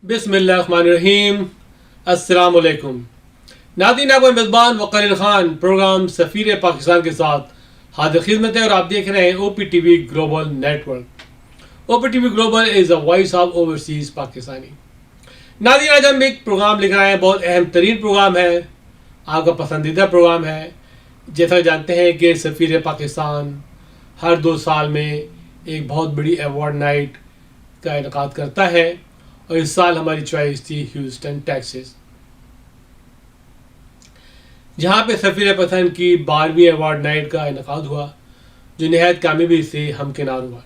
बिस्मिल्लाहिर्रहमानिर्रहीम। अस्सलाम वालेकुम नाज़रीन, आपका मेज़बान वक़ार ख़ान प्रोग्राम सफ़ीर पाकिस्तान के साथ हाज़िर खिदमत है और आप देख रहे हैं OpTv global network. OpTv global is a voice of overseas Pakistani. नाज़रीन, आज हम एक प्रोग्राम लेकर आए हैं, बहुत अहम तरीन प्रोग्राम है, आपका पसंदीदा प्रोग्राम है। जैसा जानते हैं कि सफ़ीर पाकिस्तान हर 2 साल में एक बहुत बड़ी अवार्ड नाइट का इनेकाद करता है और इस साल हमारी चॉइस थी ह्यूस्टन टेक्सास, जहाँ पे सफ़ीर पाकिस्तान की 12वीं अवार्ड नाइट का इनेकाद हुआ, जो नहायत कामयाबी से हमकिनार हुआ।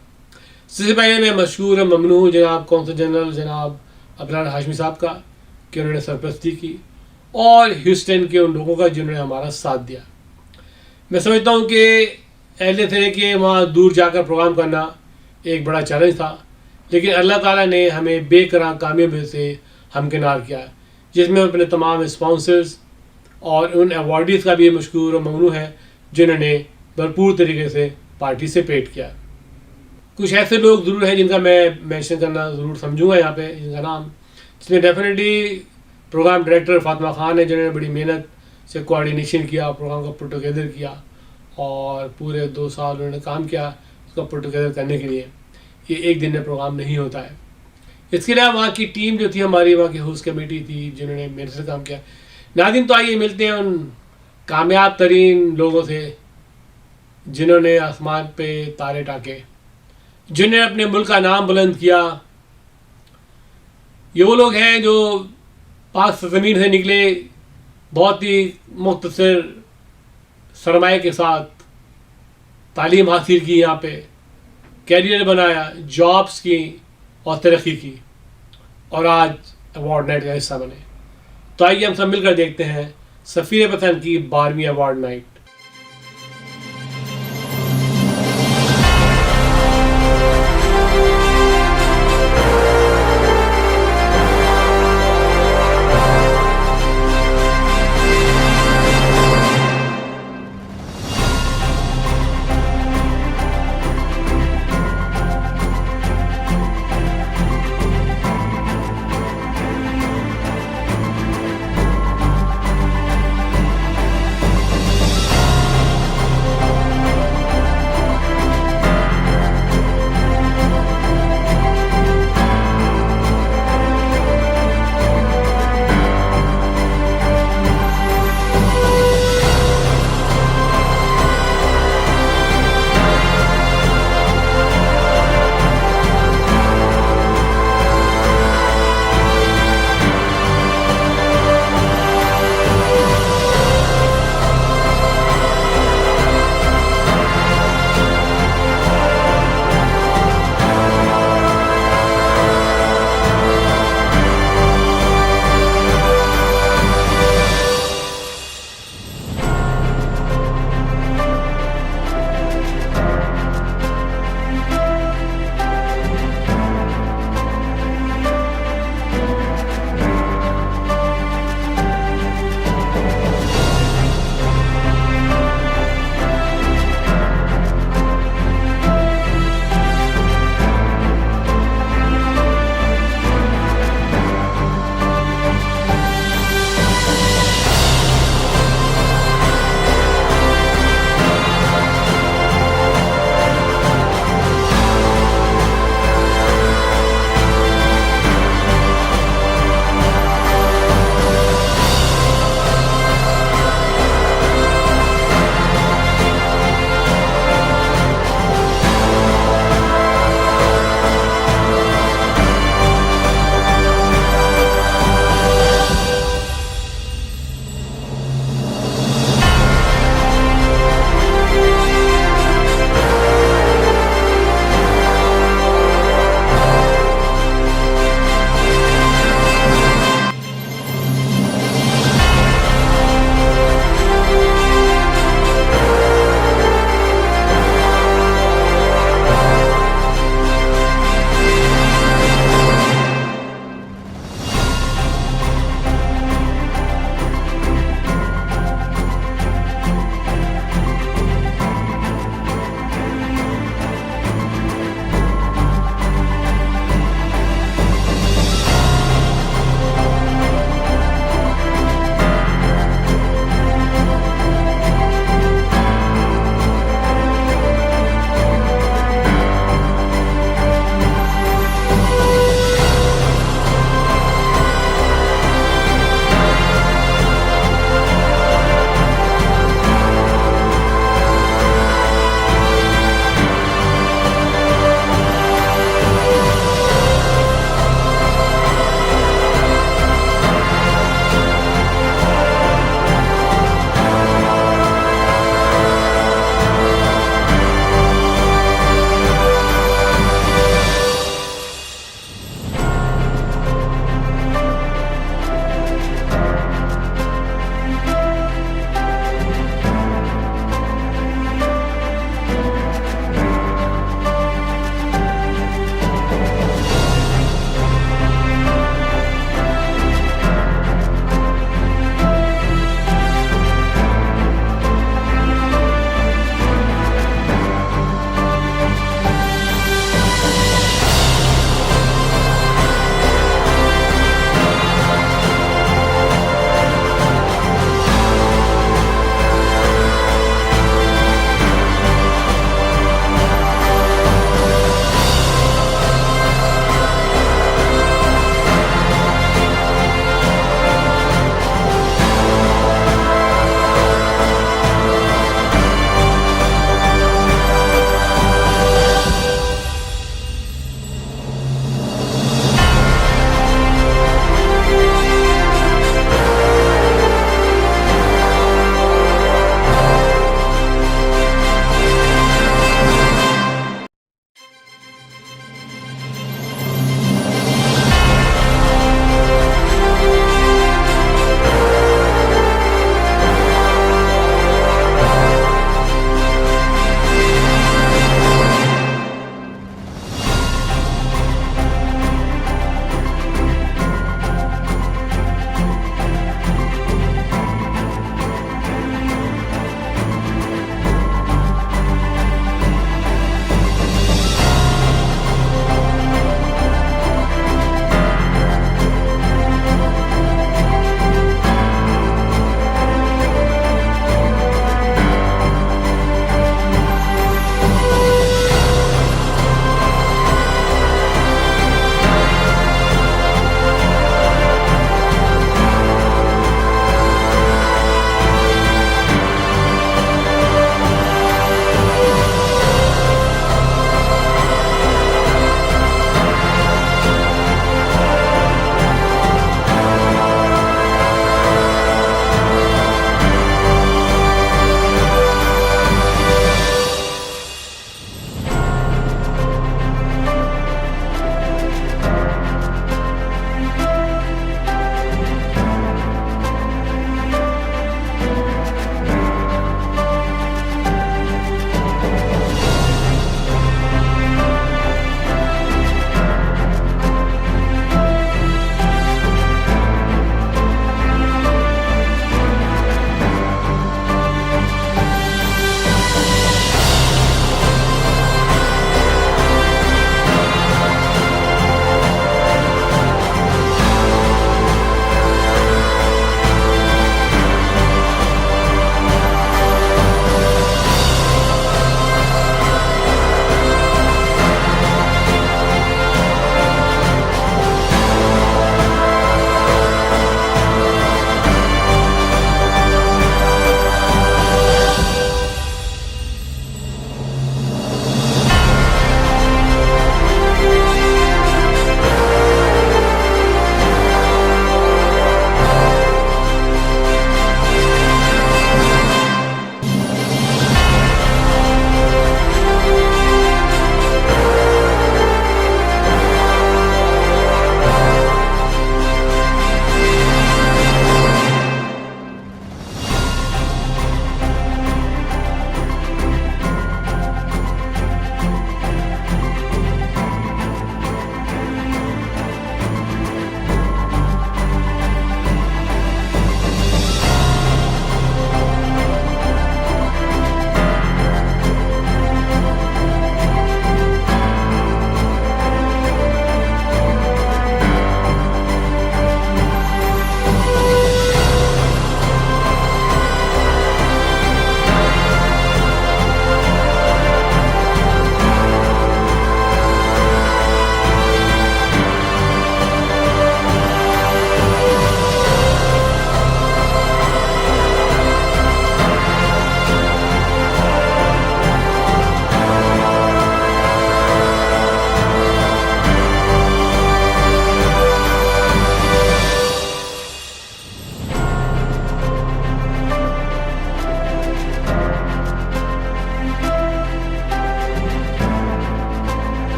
सबसे पहले मैं मशहूर और ममनू हूँ जनाब कौंसल जनरल जनाब अबरार हाशमी साहब का कि उन्होंने सरपरस्ती की, और ह्यूस्टन के उन लोगों का जिन्होंने हमारा साथ दिया। मैं समझता हूँ कि अहले थे कि वहाँ दूर जाकर प्रोग्राम करना एक बड़ा चैलेंज था, लेकिन अल्लाह ताला ने हमें बेकरां कामयाबी से हमकिनार किया, जिसमें अपने तमाम स्पॉन्सर्स और उन अवार्डीज़ का भी मशकूर और ममनू है जिन्होंने भरपूर तरीके से पार्टिसिपेट किया। कुछ ऐसे लोग ज़रूर हैं जिनका मैं मेंशन करना ज़रूर समझूंगा यहाँ पे, जिनका नाम, जिसमें definitely program director Fatima Khan है, जिन्होंने बड़ी मेहनत से कोऑर्डिनेशन किया, प्रोग्राम को पुट टुगेदर किया और पूरे 2 साल उन्होंने काम किया उसको पुट टुगेदर करने के लिए। ये एक दिन में प्रोग्राम नहीं होता है। इसके अलावा वहाँ की टीम जो थी हमारी, वहाँ की होस्ट कमेटी थी जिन्होंने मेरे से काम किया। नाज़रीन, तो आइए मिलते हैं उन कामयाब तरीन लोगों से जिन्होंने आसमान पे तारे टाके, जिन्होंने अपने मुल्क का नाम बुलंद किया। ये वो लोग हैं जो पाक ज़मीन से निकले, बहुत ही मुख्तसर सरमाए के साथ तालीम हासिल की, यहाँ पे कैरियर बनाया, जॉब्स की और तरक्की की, और आज अवार्ड नाइट का हिस्सा बने। तो आइए हम सब मिलकर देखते हैं सफ़ीर पाकिस्तान की 12वीं award night.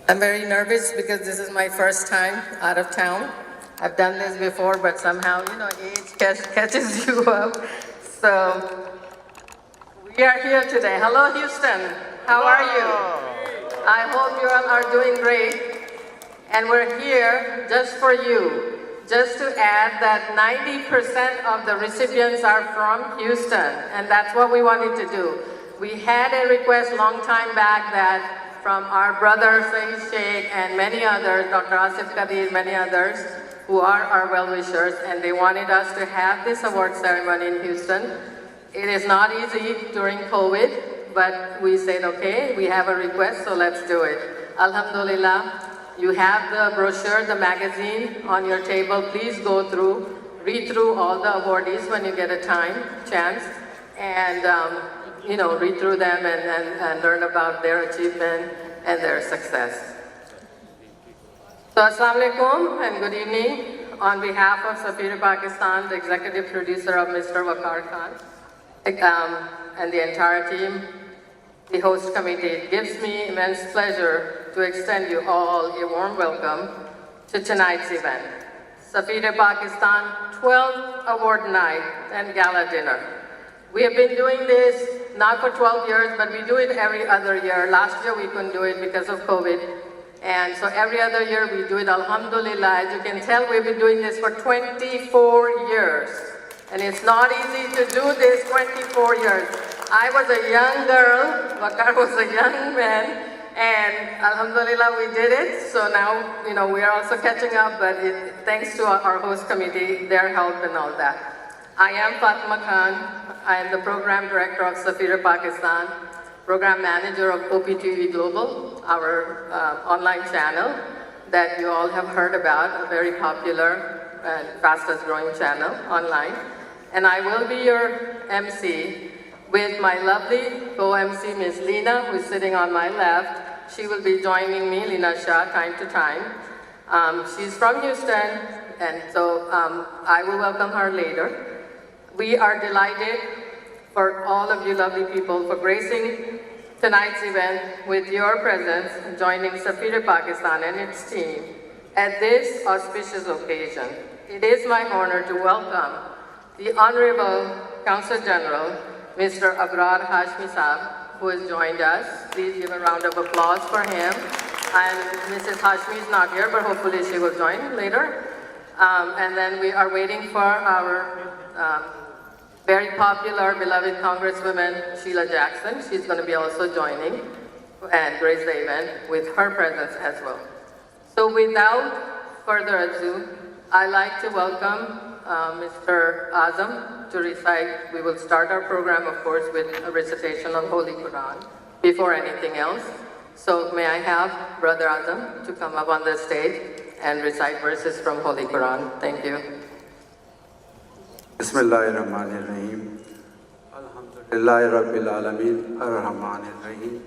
I'm very nervous because this is my first time out of town. I've done this before, but somehow, age catches you up. So we are here today. Hello, Houston. How are you? I hope you all are doing great. And we're here just for you. Just to add that 90% of the recipients are from Houston, and that's what we wanted to do. We had a request long time back that from our brother Saeed Sheikh and many others, Dr. Asif Kadir, many others, who are our well-wishers, and they wanted us to have this award ceremony in Houston. It is not easy during COVID, but we said, okay, we have a request, so let's do it. Alhamdulillah. You have the brochure, the magazine on your table. Please go through, read through all the awardees when you get a chance, and read through them and learn about their achievement and their success. So Assalamu alaikum and good evening. On behalf of Safir Pakistan, the executive producer of Mr. Waqar Khan, and the entire team, the host committee, it gives me immense pleasure to extend you all a warm welcome to tonight's event, Safir Pakistan 12th Award Night and Gala Dinner. We have been doing this not for 12 years, but we do it every other year. Last year we couldn't do it because of COVID. And so every other year we do it, alhamdulillah. As you can tell, we've been doing this for 24 years. And it's not easy to do this 24 years. I was a young girl, Waqar was a young man, and alhamdulillah we did it. So now, we are also catching up, but thanks to our host committee, their help and all that. I am Fatma Khan. I am the program director of Safir Pakistan, program manager of OpTvGlobal, our online channel that you all have heard about, a very popular and fastest growing channel online. And I will be your MC with my lovely co-MC, Ms. Lina, who is sitting on my left. She will be joining me, Lina Shah, time to time. She's from Houston, and so I will welcome her later. We are delighted for all of you lovely people for gracing tonight's event with your presence, joining Safir Pakistan and its team at this auspicious occasion. It is my honor to welcome the Honorable Consul General, Mr. Abrar Hashmi Saab, who has joined us. Please give a round of applause for him. And Mrs. Hashmi is not here, but hopefully she will join later. And then we are waiting for our very popular, beloved Congresswoman, Sheila Jackson. She's going to be also joining and grace the event with her presence as well. So without further ado, I'd like to welcome Mr. Azam to recite. We will start our program, of course, with a recitation of Holy Quran before anything else. So may I have Brother Azam to come up on the stage and recite verses from Holy Quran. Thank you. Bismillahirrahmanirrahim. Alhamdulillahi Rabbil Alameen. Ar-Rahmanir-Rahim.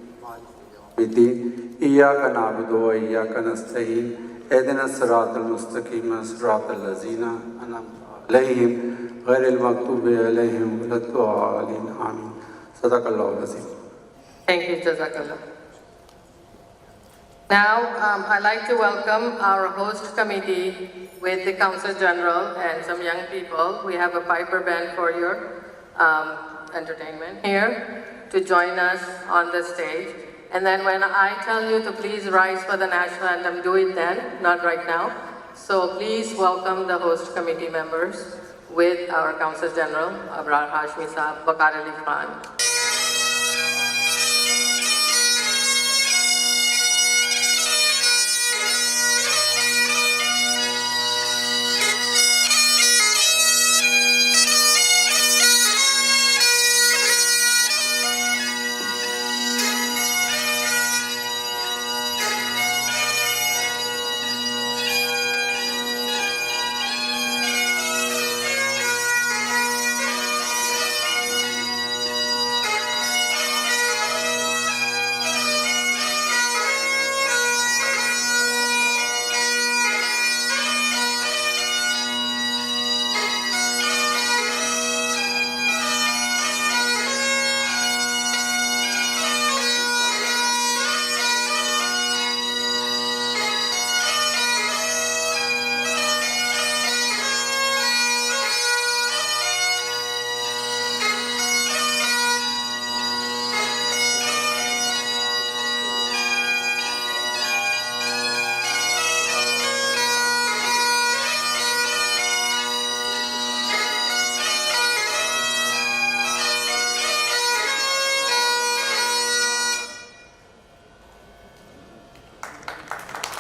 Maliki Iyyaka na'budu wa iyyaka nasta'in. اهدنا الصراط المستقيم صراط الذين أنعمت عليهم غير المغضوب عليهم ولا الضالين آمين. صدق الله العظيم. Thank you, Jazakallah. Now, I'd like to welcome our host committee with the Consul General and some young people. We have a piper band for your entertainment here to join us on the stage. And then when I tell you to please rise for the national anthem, do it then, not right now. So please welcome the host committee members with our Consul General, Abrar Hashmi Saab, Waqar Ali Khan.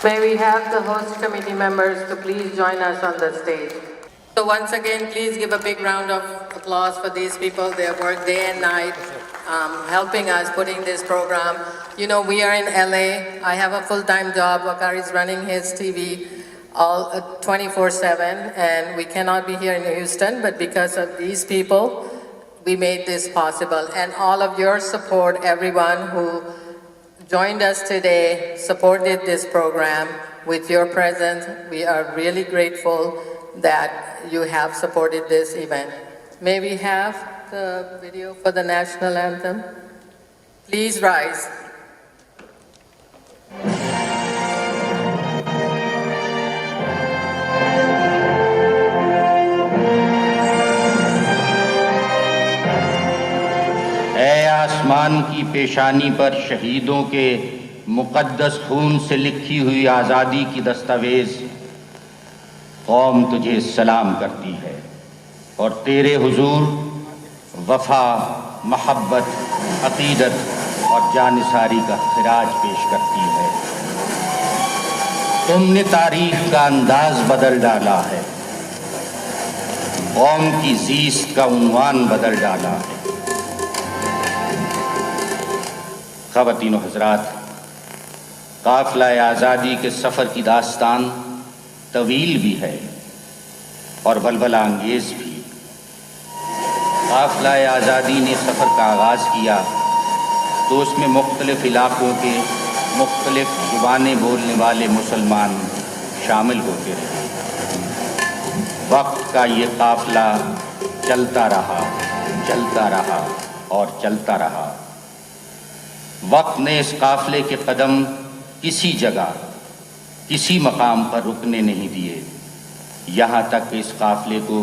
May we have the host committee members to please join us on the stage. So once again, please give a big round of applause for these people. They work day and night, helping us, putting this program. You know, we are in LA. I have a full-time job. Wakar is running his TV all 24/7, and we cannot be here in Houston, but because of these people, we made this possible. And all of your support, everyone who joined us today, supported this program with your presence. We are really grateful that you have supported this event. May we have the video for the national anthem? Please rise. ऐ आसमान की पेशानी पर शहीदों के मुक़द्दस खून से लिखी हुई आज़ादी की दस्तावेज़, कौम तुझे सलाम करती है और तेरे हुजूर वफ़ा, महब्बत, अक़ीदत और जानिसारी का खिराज पेश करती है। तुमने तारीख़ का अंदाज़ बदल डाला है, कौम की ज़ीस्त का उन्वान बदल डाला है। ख़वातीन व हज़रात, काफ़िला आज़ादी के सफ़र की दास्तान तवील भी है और वलवला अंगेज़ भी। काफ़िला आज़ादी ने सफ़र का आगाज़ किया तो उसमें मुख्तलिफ़ इलाक़ों के मुख्तलिफ़ ज़ुबानें बोलने वाले मुसलमान शामिल होते रहे। वक्त का ये काफ़िला चलता रहा और चलता रहा। वक्त ने इस काफ़िले के कदम किसी जगह, किसी मकाम पर रुकने नहीं दिए, यहाँ तक कि इस काफ़िले को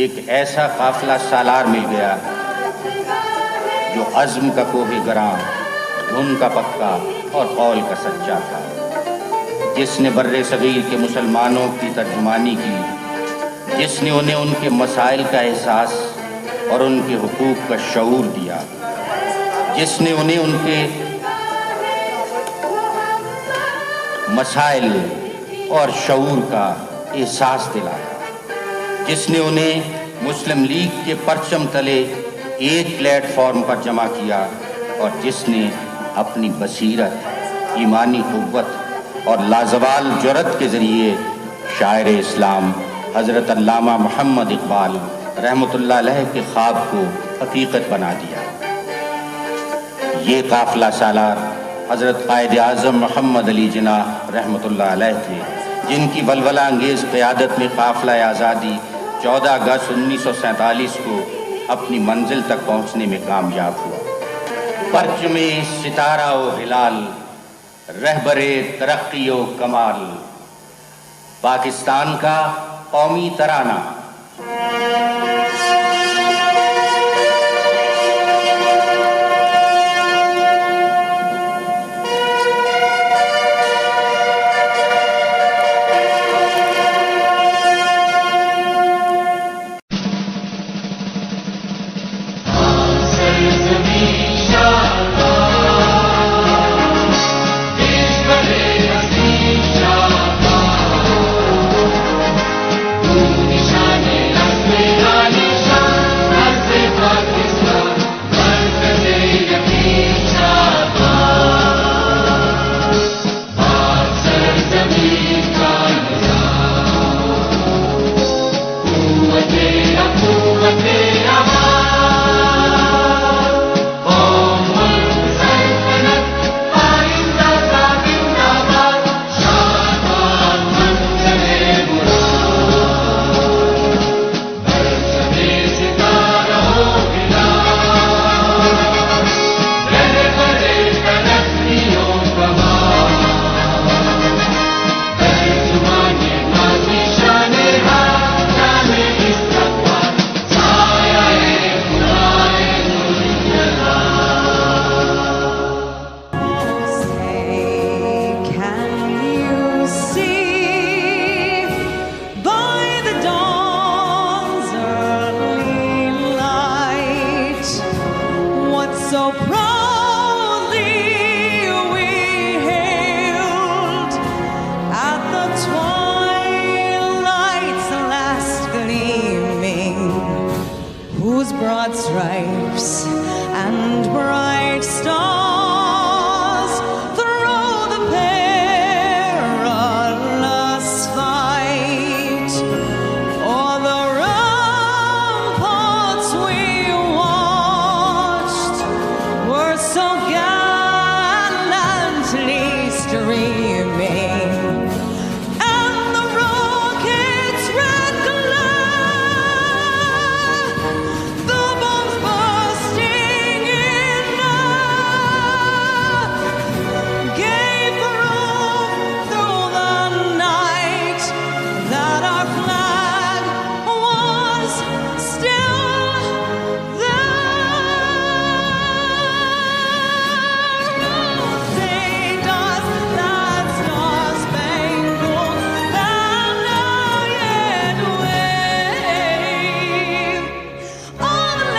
एक ऐसा काफ़िला सालार मिल गया जो अज़्म का कोहे गरां, धुन का पक्का और कौल का सच्चा था, जिसने बर्रे सगीर के मुसलमानों की तर्जुमानी की, जिसने उन्हें उनके मसाइल का एहसास और उनके हुकूक का शऊर दिया, जिसने उन्हें उनके मसाइल और शऊर का एहसास दिलाया, जिसने उन्हें मुस्लिम लीग के परचम तले एक प्लेटफॉर्म पर जमा किया और जिसने अपनी बसीरत, ईमानी क़ुव्वत और लाजवाल जुर्रत के ज़रिए शायर इस्लाम हज़रत अल्लामा मोहम्मद इकबाल रहमतुल्लाह अलैह के ख्वाब को हकीकत बना दिया। ये काफ़िला सालार हज़रत कायद आज़म मोहम्मद अली जिन्नाह रहमतुल्लाह अलैह थे, जिनकी वलवला अंगेज़ क़यादत में काफ़िला आज़ादी 14 अगस्त 1947 को अपनी मंजिल तक पहुँचने में कामयाब हुआ। परचमे सितारा व हिलाल, रहबरे तरक्की व कमाल, पाकिस्तान का कौमी तराना। निशाने stripes and bright stars through the perilous fight. O'er the ramparts we watched were so gallantly streaming, and the rocket's red glare, the bombs bursting in air, gave proof through the night that our flag was still there. Say does that star-spangled banner yet wave on the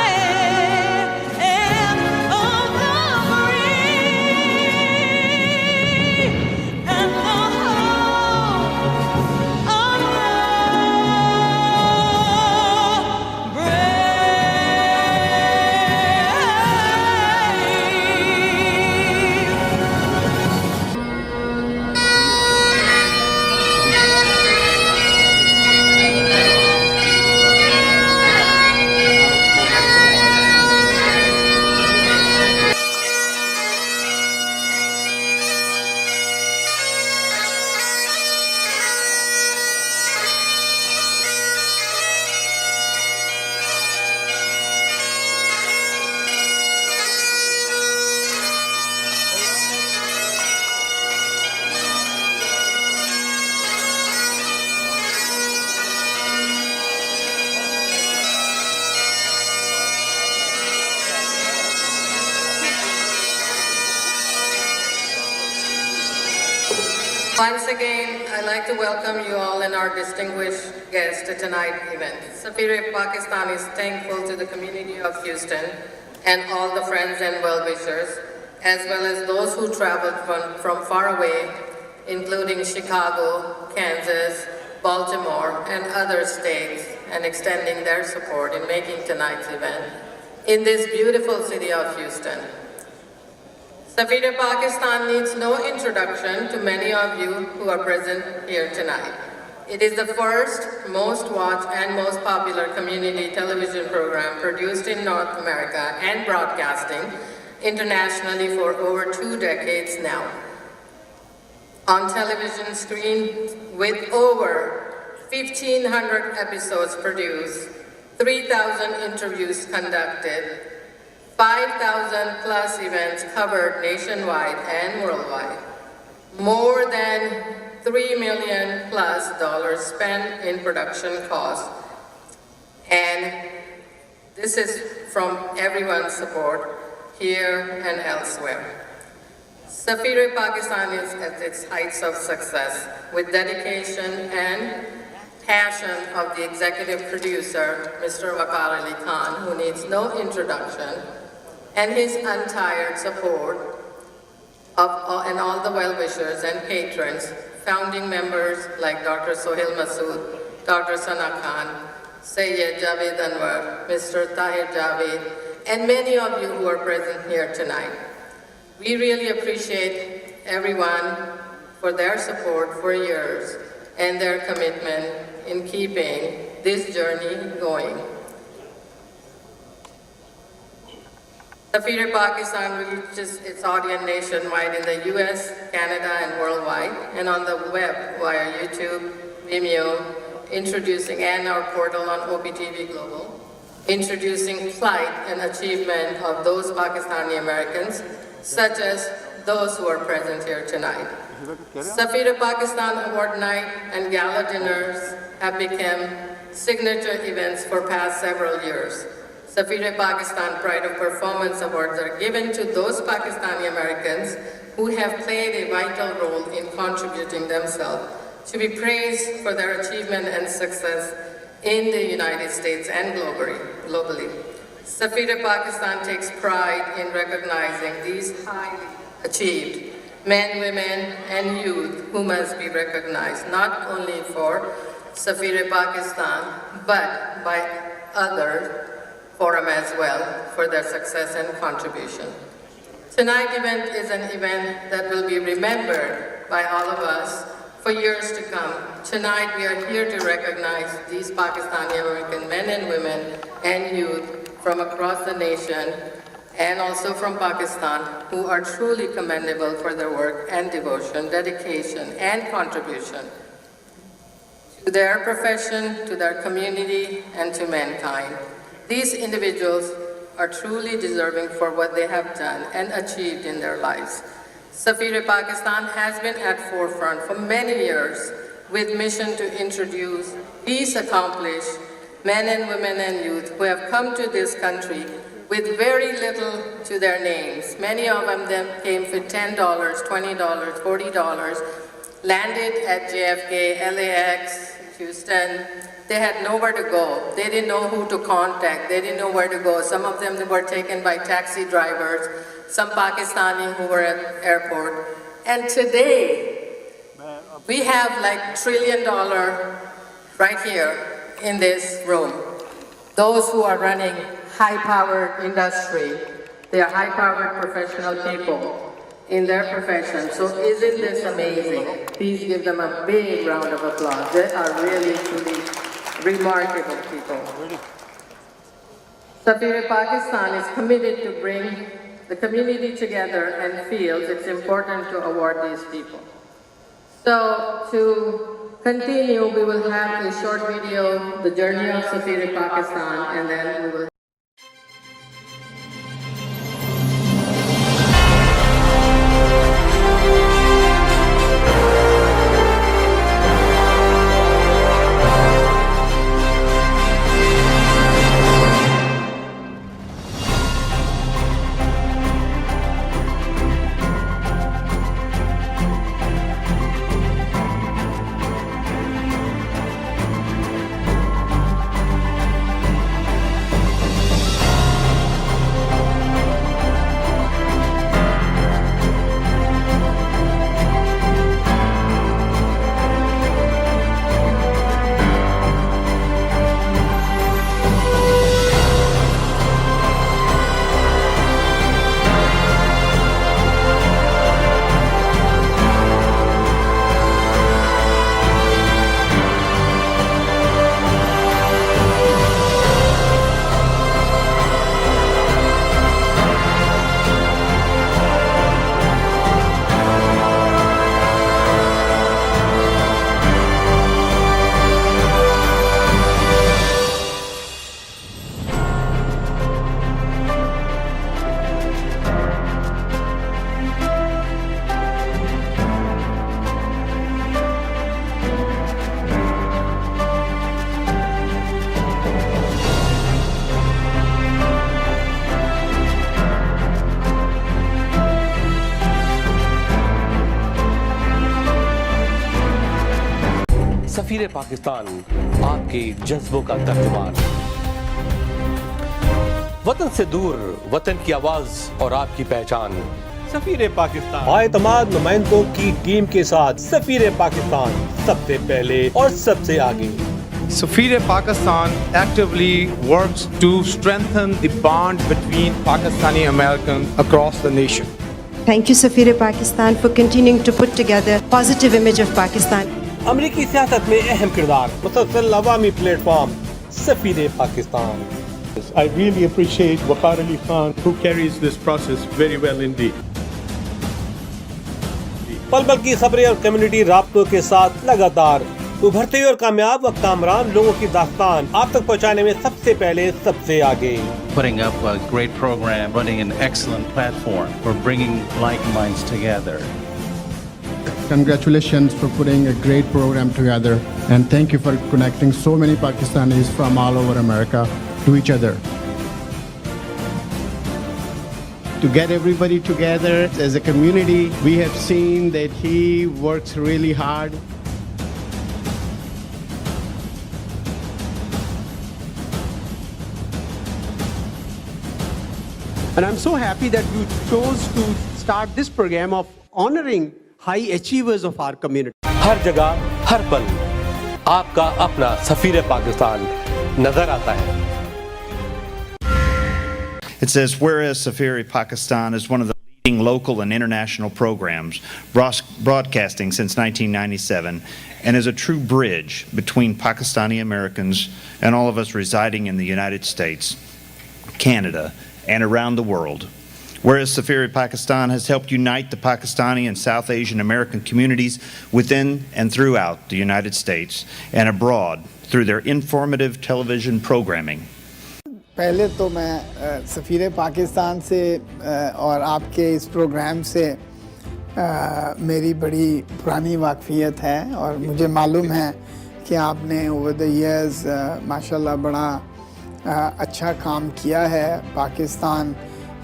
land of the free and the hope of the brave? Once again, I'd like to welcome you all and our distinguished guests to tonight's event. Safir Pakistan is thankful to the community of Houston and all the friends and well-wishers, as well as those who traveled from far away, including Chicago, Kansas, Baltimore, and other states, and extending their support in making tonight's event in this beautiful city of Houston. Safir Pakistan needs no introduction to many of you who are present here tonight. It is the first, most watched, and most popular community television program produced in North America and broadcasting internationally for over 2 decades now. On television screen with over 1,500 episodes produced, 3,000 interviews conducted, 5,000 plus events covered nationwide and worldwide. More than $3 million plus spent in production costs. And this is from everyone's support here and elsewhere. Safir Pakistan is at its heights of success with dedication and passion of the executive producer, Mr. Waqar Ali Khan, who needs no introduction, and his untired support and all the well-wishers and patrons, founding members like Dr. Sohail Masood, Dr. Sana Khan, Sayyid Javed Anwar, Mr. Tahir Javed, and many of you who are present here tonight. We really appreciate everyone for their support for years and their commitment in keeping this journey going. Safir Pakistan reaches its audience nationwide in the US, Canada, and worldwide, and on the web via YouTube, Vimeo, and our portal on OpTvGlobal, introducing plight and achievement of those Pakistani Americans, such as those who are present here tonight. Safir Pakistan Award Night and Gala dinners have become signature events for past several years. Safir Pakistan Pride of Performance Awards are given to those Pakistani Americans who have played a vital role in contributing themselves to be praised for their achievement and success in the United States and globally. Safir Pakistan takes pride in recognizing these highly achieved men, women, and youth who must be recognized not only for Safir Pakistan, but by others forum as well for their success and contribution. Tonight's event is an event that will be remembered by all of us for years to come. Tonight we are here to recognize these Pakistani American men and women and youth from across the nation and also from Pakistan who are truly commendable for their work and devotion, dedication and contribution to their profession, to their community and to mankind. These individuals are truly deserving for what they have done and achieved in their lives. Safir-e-Pakistan has been at forefront for many years with mission to introduce these accomplished men and women and youth who have come to this country with very little to their names. Many of them came for $10, $20, $40, landed at JFK, LAX, Houston. They had nowhere to go. They didn't know who to contact. They didn't know where to go. Some of them were taken by taxi drivers, some Pakistani who were at airport. And today, we have like $1 trillion right here in this room. Those who are running high-powered industry, they are high-powered professional people in their profession. So isn't this amazing? Please give them a big round of applause. They are really, truly remarkable people. Safir-e-Pakistan is committed to bring the community together and feels it's important to award these people. So to continue, we will have a short video, the journey of Safir-e-Pakistan, and then we will सफीर Pakistan आपके जज्बों का तर्जुमान, वतन से दूर, वतन की आवाज और आपकी पहचान। सफीर पाकिस्तान बाएतमाद नुमाइंदों की टीम के साथ सफीर पाकिस्तान सबसे पहले और सबसे आगे। Safir Pakistan actively works to strengthen the bond between Pakistani Americans across the nation. Thank you, Safir Pakistan, for continuing to put together positive image of Pakistan. अमरीकी सियासत में अहम किरदार, मुसलसल अवामी प्लेटफॉर्म सफीर Pakistan. I really appreciate Waqar Ali Khan, who carries this process very well indeed. पल पल की खबरें और कम्युनिटी राब्तों के साथ लगातार उभरते और कामयाब व कामरान लोगों की दास्तान आप तक पहुंचाने में सबसे पहले सबसे आगे। Putting up a great program, running an excellent platform for bringing like minds together. Congratulations for putting a great program together, and thank you for connecting so many Pakistanis from all over America to each other. To get everybody together as a community, we have seen that he works really hard. And I'm so happy that you chose to start this program of honoring high achievers of our community. हर जगह, हर पल आपका अपना सफीर पाकिस्तान नजर आता है। It says, whereas Safari-Pakistan is one of the leading local and international programs broadcasting since 1997 and is a true bridge between Pakistani Americans and all of us residing in the United States, Canada, and around the world. Whereas Safari-Pakistan has helped unite the Pakistani and South Asian American communities within and throughout the United States and abroad through their informative television programming. पहले तो मैं सफ़ीर पाकिस्तान से और आपके इस programme से मेरी बड़ी पुरानी वाकफ़ियत है और मुझे मालूम है कि आपने ओवर द इयर्स माशाल्लाह बड़ा अच्छा काम किया है पाकिस्तान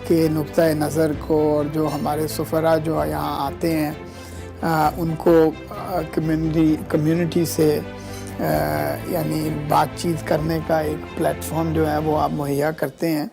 के नुक्ता नज़र को और जो हमारे सफ़रा जो यहाँ आते हैं उनको कम्युनिटी से यानी बातचीत करने का एक प्लेटफॉर्म जो है वो आप मुहैया करते हैं।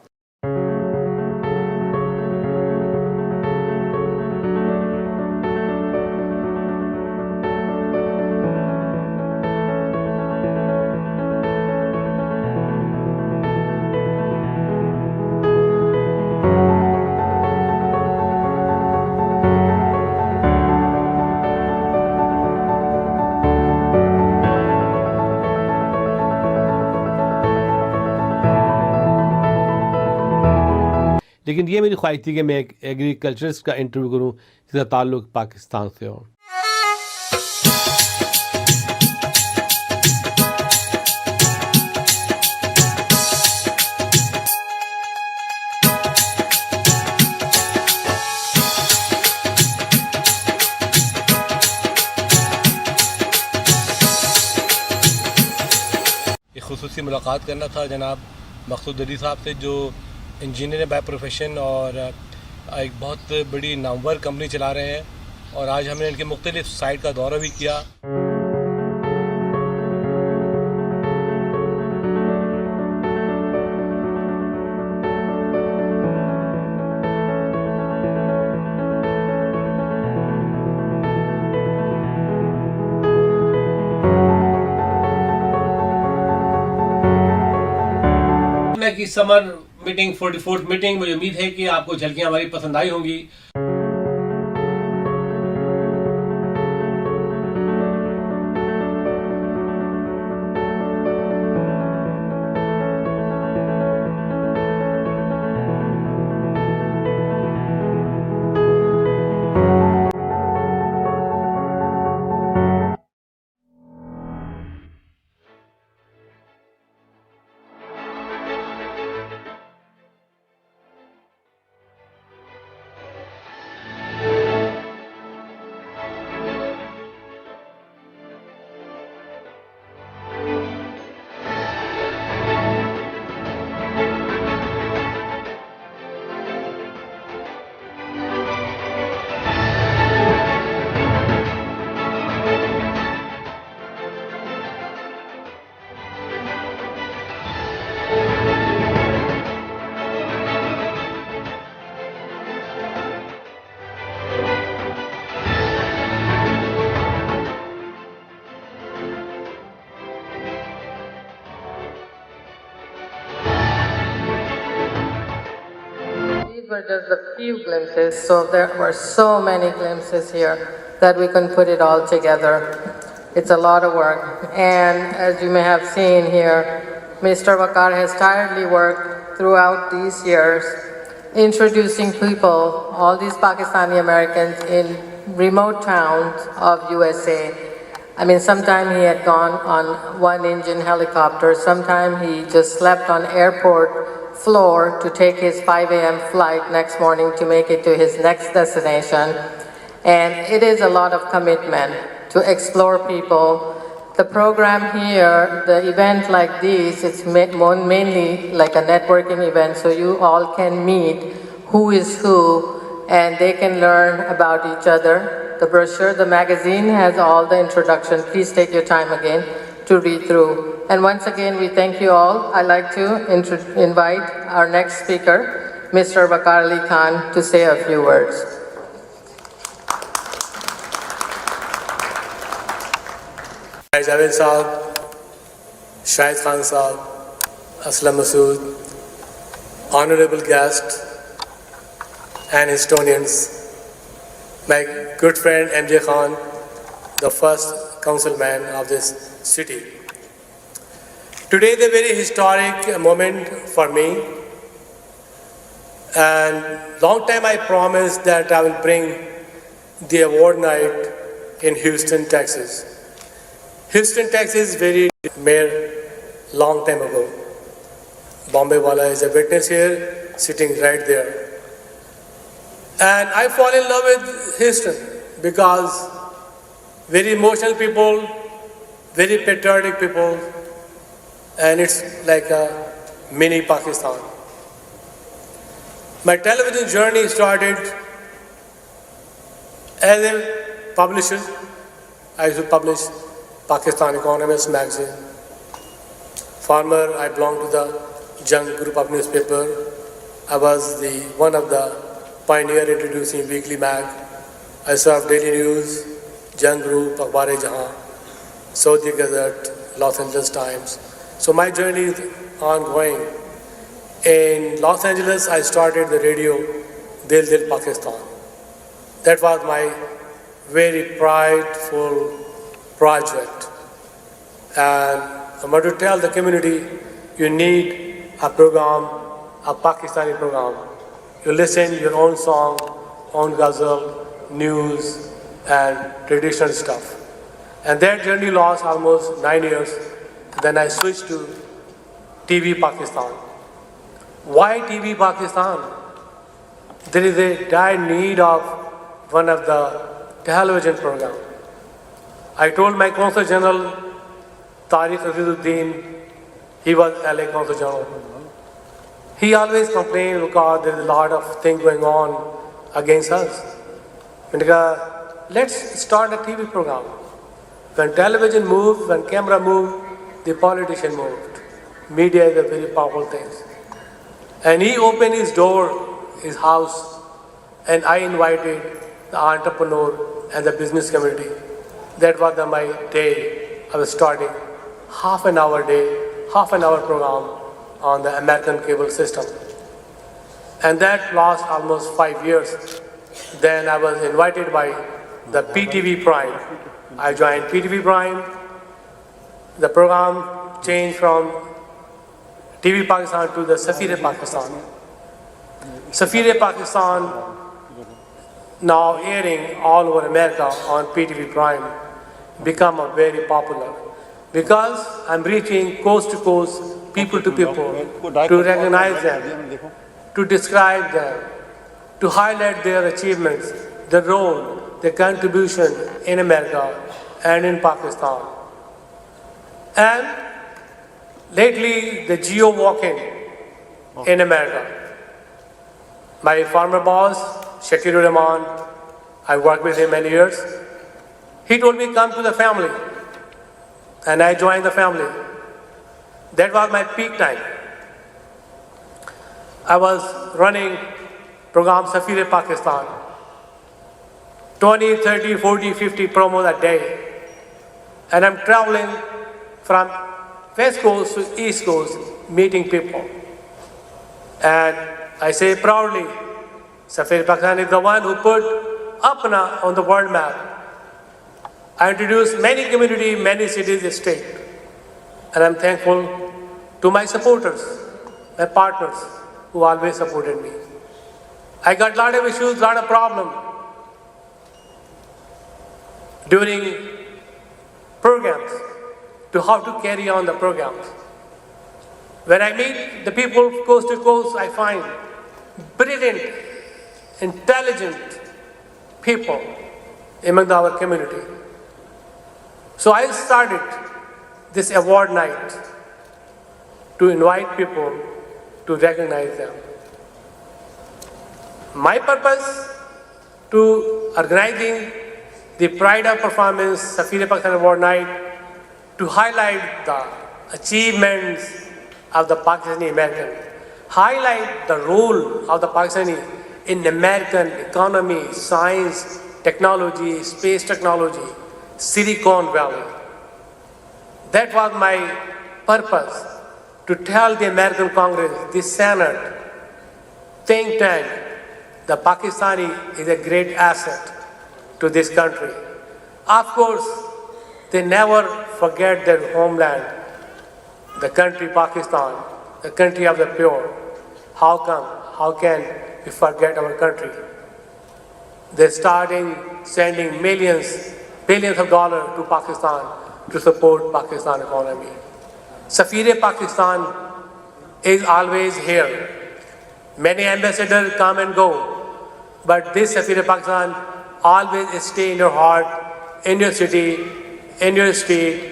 लेकिन ये मेरी ख्वाहिश थी कि मैं एक एग्रीकल्चरिस्ट का इंटरव्यू करूं जिसका ताल्लुक पाकिस्तान से हो। एक खुसूसी मुलाकात करना था जनाब मकसूद अली साहब से, जो इंजीनियर बाय प्रोफेशन और एक बहुत बड़ी नामवर कंपनी चला रहे हैं, और आज हमने इनके मुख्तलिफ साइट का दौरा भी किया। की समर मीटिंग 44th मीटिंग, मुझे उम्मीद है कि आपको झलकियां हमारी पसंद आई होंगी। Were just a few glimpses, so there were so many glimpses here that we couldn't put it all together. It's a lot of work, and as you may have seen here, Mr. Waqar has tirelessly worked throughout these years, introducing people, all these Pakistani Americans in remote towns of USA. I mean, sometime he had gone on one-engine helicopter, sometime he just slept on airport floor to take his 5 a.m. flight next morning to make it to his next destination. And it is a lot of commitment to explore people. The program here, the event like this, it's mainly like a networking event, so you all can meet who is who and they can learn about each other. The brochure, the magazine has all the introduction. Please take your time again to read through. And once again, we thank you all. I'd like to invite our next speaker, Mr. Waqar Ali Khan, to say a few words. Javed साहब, शाहिद खान साहब, Aslam Masood, honorable guests and Estonians, my good friend MJ Khan, the first councilman of this city. Today is a very historic moment for me, and long time I promised that I will bring the award night in Houston, Texas. Houston, Texas, very mayor long time ago. Bombay Wala is a witness here, sitting right there. And I fall in love with Houston because very emotional people, very patriotic people, and it's like a mini Pakistan. My television journey started as a publisher. I used to publish Pakistan Economist magazine. Former, I belonged to the Jung group of newspaper. I was one of the pioneer introducing weekly mag. I served Daily News, Jung Group, Akhbar-e-Jahan, Saudi Gazette, Los Angeles Times. So my journey is ongoing. In Los Angeles, I started the radio Dil Dil Pakistan. That was my very prideful project. And I want to tell the community, you need a program, a Pakistani program. You listen your own song, own ghazal, news, and traditional stuff. And that journey lost almost 9 years. Then I switched to TV Pakistan. Why TV Pakistan? There is a dire need of one of the television programs. I told my Consul General, Tariq Azizuddin, he was LA Consul General. He always complained because there's a lot of things going on against us. Let's start a TV program. When television moved, when camera moved, the politician moved. Media is a very powerful thing. And he opened his door, his house, and I invited the entrepreneur and the business community. That was my day. I was starting half an hour program on the American cable system. And that lasted almost 5 years. Then I was invited by the PTV Prime. I joined PTV Prime. The program changed from TV Pakistan to the Safir Pakistan. Safir Pakistan now airing all over America on PTV Prime become very popular because I'm reaching coast to coast, people to people, to recognize them, to describe them, to highlight their achievements, their role, their contribution in America and in Pakistan. And lately, the geo-walking in America. My former boss, Shakirur Rahman, I worked with him many years. He told me, come to the family. And I joined the family. That was my peak time. I was running program Safir Pakistan. 20, 30, 40, 50 promos a day. And I'm traveling from West Coast to East Coast, meeting people. And I say proudly, Safir Pakistan is the one who put Apna on the world map. I introduced many communities, many cities, states. And I'm thankful to my supporters, my partners, who always supported me. I got a lot of issues, a lot of problems during programs, to how to carry on the programs. When I meet the people coast to coast, I find brilliant, intelligent people among our community. So I started this award night to invite people to recognize them. My purpose to organizing the Pride of Performance Safir Pakistan Award Night to highlight the achievements of the Pakistani American, highlight the role of the Pakistani in American economy, science, technology, space technology, Silicon Valley. That was my purpose, to tell the American Congress, the Senate, think tank, the Pakistani is a great asset to this country. Of course, they never forget their homeland, the country Pakistan, the country of the pure. How come? How can we forget our country? They're starting sending millions, billions of dollars to Pakistan to support Pakistan economy. Safir Pakistan is always here. Many ambassadors come and go, but this Safir Pakistan always stay in your heart, in your city, in your street,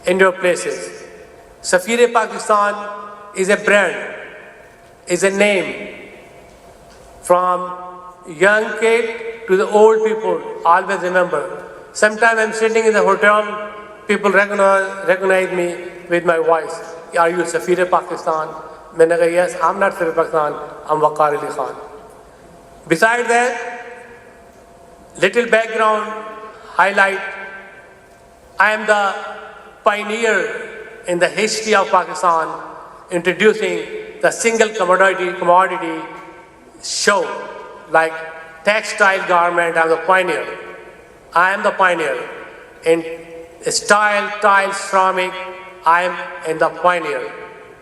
in your places. Safir Pakistan is a brand, is a name. From young kid to the old people, always remember. Sometimes I'm sitting in the hotel, people recognize me with my voice. Are you Safir Pakistan? I said, yes, I'm not Safir Pakistan, I'm Waqar Ali Khan. Besides that, little background highlight, I am the pioneer in the history of Pakistan, introducing the single commodity show, like textile garment. I'm the pioneer. I am the pioneer. In style, tile, ceramic, I am in the pioneer.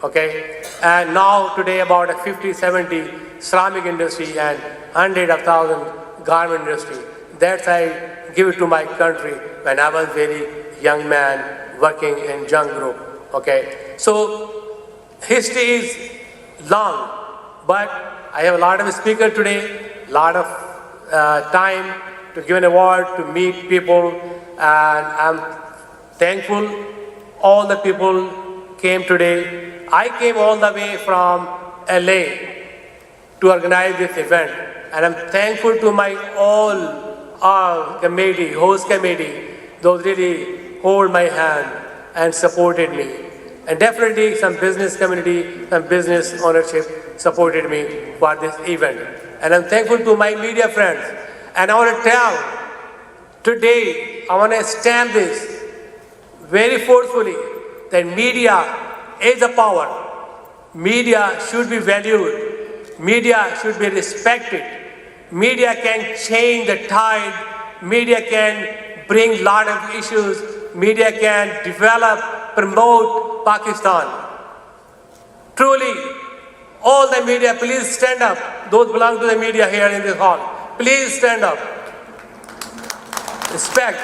Okay? And now today about a 50, 70 ceramic industry and 100,000 garment industry. That's I give it to my country when I was very young man working in young group. Okay? So history is long, but I have a lot of speakers today, lot of time to give an award, to meet people, and I'm thankful all the people came today. I came all the way from LA to organize this event, and I'm thankful to my all committee, host committee, those really hold my hand and supported me. And definitely some business community, some business ownership supported me for this event. And I'm thankful to my media friends. And I want to tell, today, I want to stamp this very forcefully, that media is a power. Media should be valued. Media should be respected. Media can change the tide. Media can bring a lot of issues. Media can develop, promote Pakistan. Truly, all the media, please stand up. Those belong to the media here in this hall. Please stand up. Respect.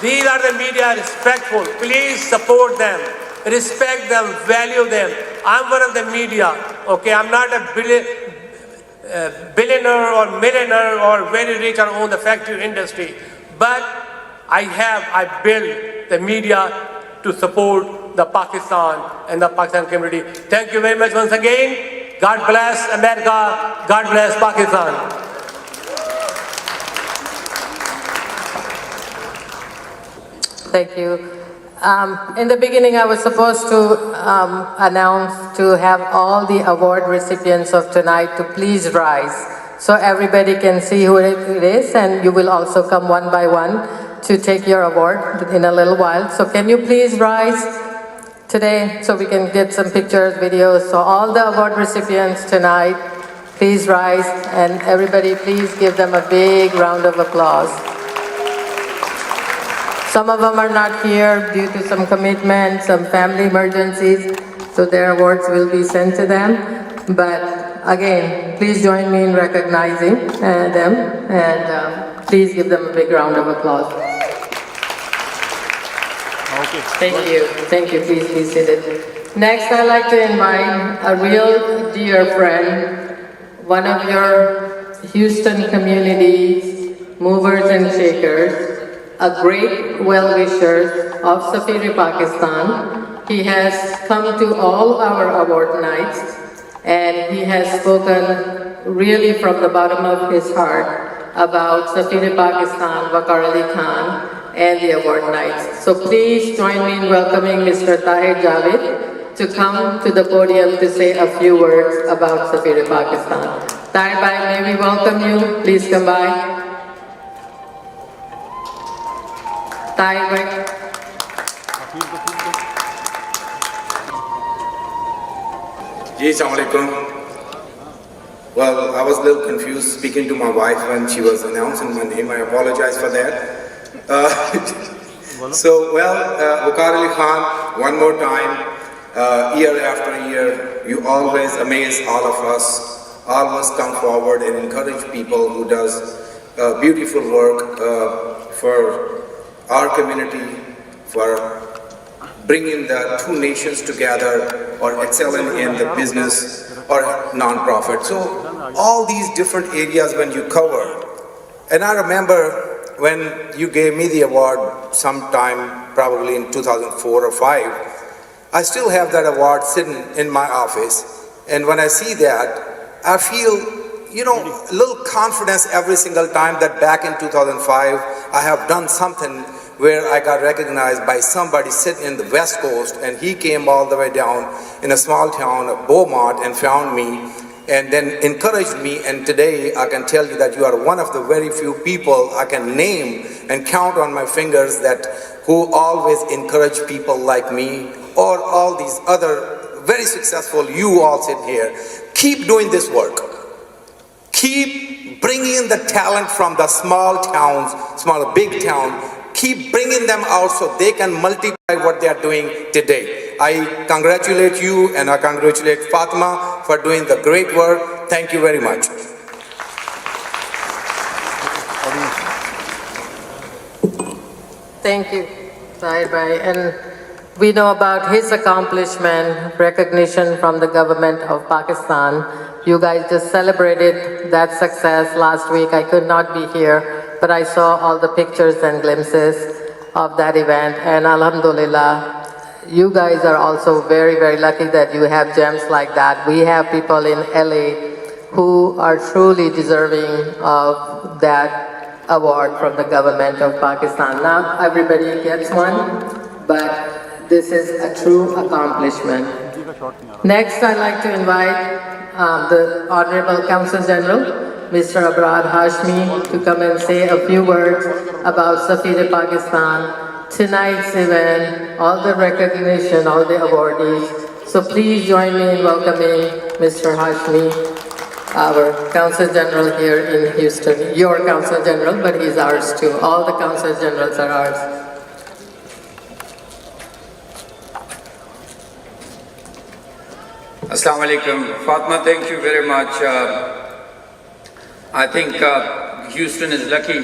These are the media, respectful. Please support them. Respect them, value them. I'm one of the media, okay? I'm not a billionaire or millionaire or very rich or own the factory industry. But I built the media to support the Pakistan and the Pakistan community. Thank you very much once again. God bless America. God bless Pakistan. Thank you. In the beginning, I was supposed to announce to have all the award recipients of tonight to please rise, so everybody can see who it is, and you will also come one by one to take your award in a little while. So can you please rise today so we can get some pictures, videos. So all the award recipients tonight, please rise, and everybody please give them a big round of applause. Some of them are not here due to some commitments, some family emergencies, so their awards will be sent to them. But again, please join me in recognizing them, and please give them a big round of applause. Okay. Thank you. Thank you. Please be seated. Next, I'd like to invite a real dear friend, one of your Houston community's movers and shakers, a great well-wisher of Safir Pakistan. He has come to all our award nights, and he has spoken really from the bottom of his heart about Safir Pakistan, Waqar Ali Khan, and the award nights. So please join me in welcoming Mr. Tahir Javed to come to the podium to say a few words about Safir Pakistan. Tahir bhai, may we welcome you? Please come by. Tahir bhai. जी अस्सलाम वालेकुम Well, I was a little confused speaking to my wife when she was announcing my name. I apologize for that. Waqar Ali Khan, one more time, year after year, you always amaze all of us, always come forward and encourage people who does beautiful work for our community, for bringing the two nations together or excelling in the business or non-profit. So all these different areas when you cover, and I remember when you gave me the award sometime probably in 2004 or 5, I still have that award sitting in my office, and when I see that, I feel, a little confidence every single time that back in 2005, I have done something where I got recognized by somebody sitting in the West Coast, and he came all the way down in a small town of Beaumont and found me and then encouraged me. And today I can tell you that you are one of the very few people I can name and count on my fingers that who always encourage people like me or all these other very successful, you all sit here. Keep doing this work. Keep bringing the talent from the small towns, big town. Keep bringing them out so they can multiply what they are doing today. I congratulate you and I congratulate Fatma for doing the great work. Thank you very much. Thank you, Zahir Bhai. And we know about his accomplishment, recognition from the government of Pakistan. You guys just celebrated that success last week. I could not be here, but I saw all the pictures and glimpses of that event. And Alhamdulillah, you guys are also very, very lucky that you have gems like that. We have people in LA who are truly deserving of that award from the government of Pakistan. Not everybody gets one, but this is a true accomplishment. Next, I'd like to invite the Honorable Consul General, Mr. Abrad Hashmi, to come and say a few words about Safir-e-Pakistan, tonight's event, all the recognition, all the awardees. So please join me in welcoming Mr. Hashmi, our Consul General here in Houston. Your Consul General, but he's ours too. All the Consul Generals are ours. Assalamu alaikum. Fatma, thank you very much. I think Houston is lucky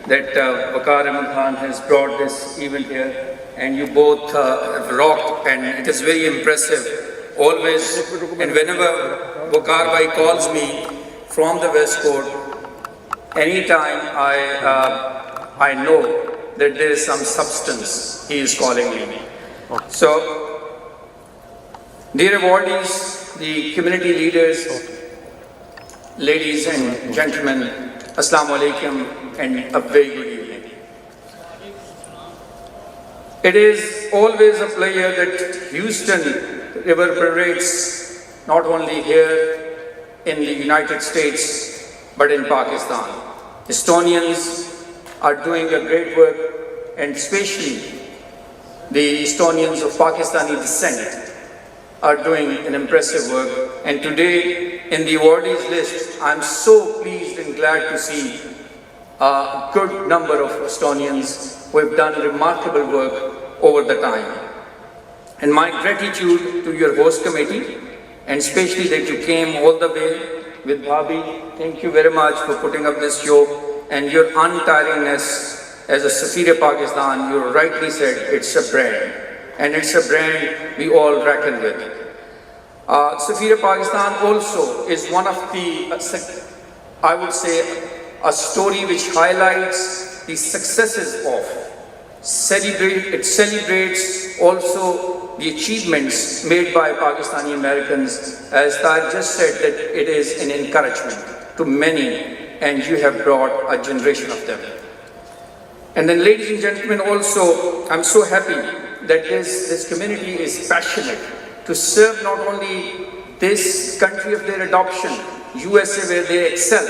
that Waqar Ali Khan has brought this event here, and you both have rocked, and it is very impressive. Always, and whenever Waqar Bhai calls me from the West Coast, anytime I know that there is some substance, he is calling me. So, dear awardees, the community leaders, ladies and gentlemen, Assalamu alaikum and a very good evening. It is always a pleasure that Houston River parades not only here in the United States but in Pakistan. Estonians are doing a great work, and especially the Estonians of Pakistani descent are doing an impressive work. And today in the awardees list, I'm so pleased and glad to see a good number of Estonians who have done remarkable work over the time. And my gratitude to your host committee, and especially that you came all the way with Bhabhi. Thank you very much for putting up this show, and your untiringness as a Safir-e-Pakistan. You rightly said it's a brand, and it's a brand we all reckon with. Safir-e-Pakistan also is one of the, I would say, a story which highlights the successes of, it celebrates also the achievements made by Pakistani Americans. As Taj just said, that it is an encouragement to many, and you have brought a generation of them. And then, ladies and gentlemen, also, I'm so happy that this community is passionate to serve not only this country of their adoption, USA, where they excel,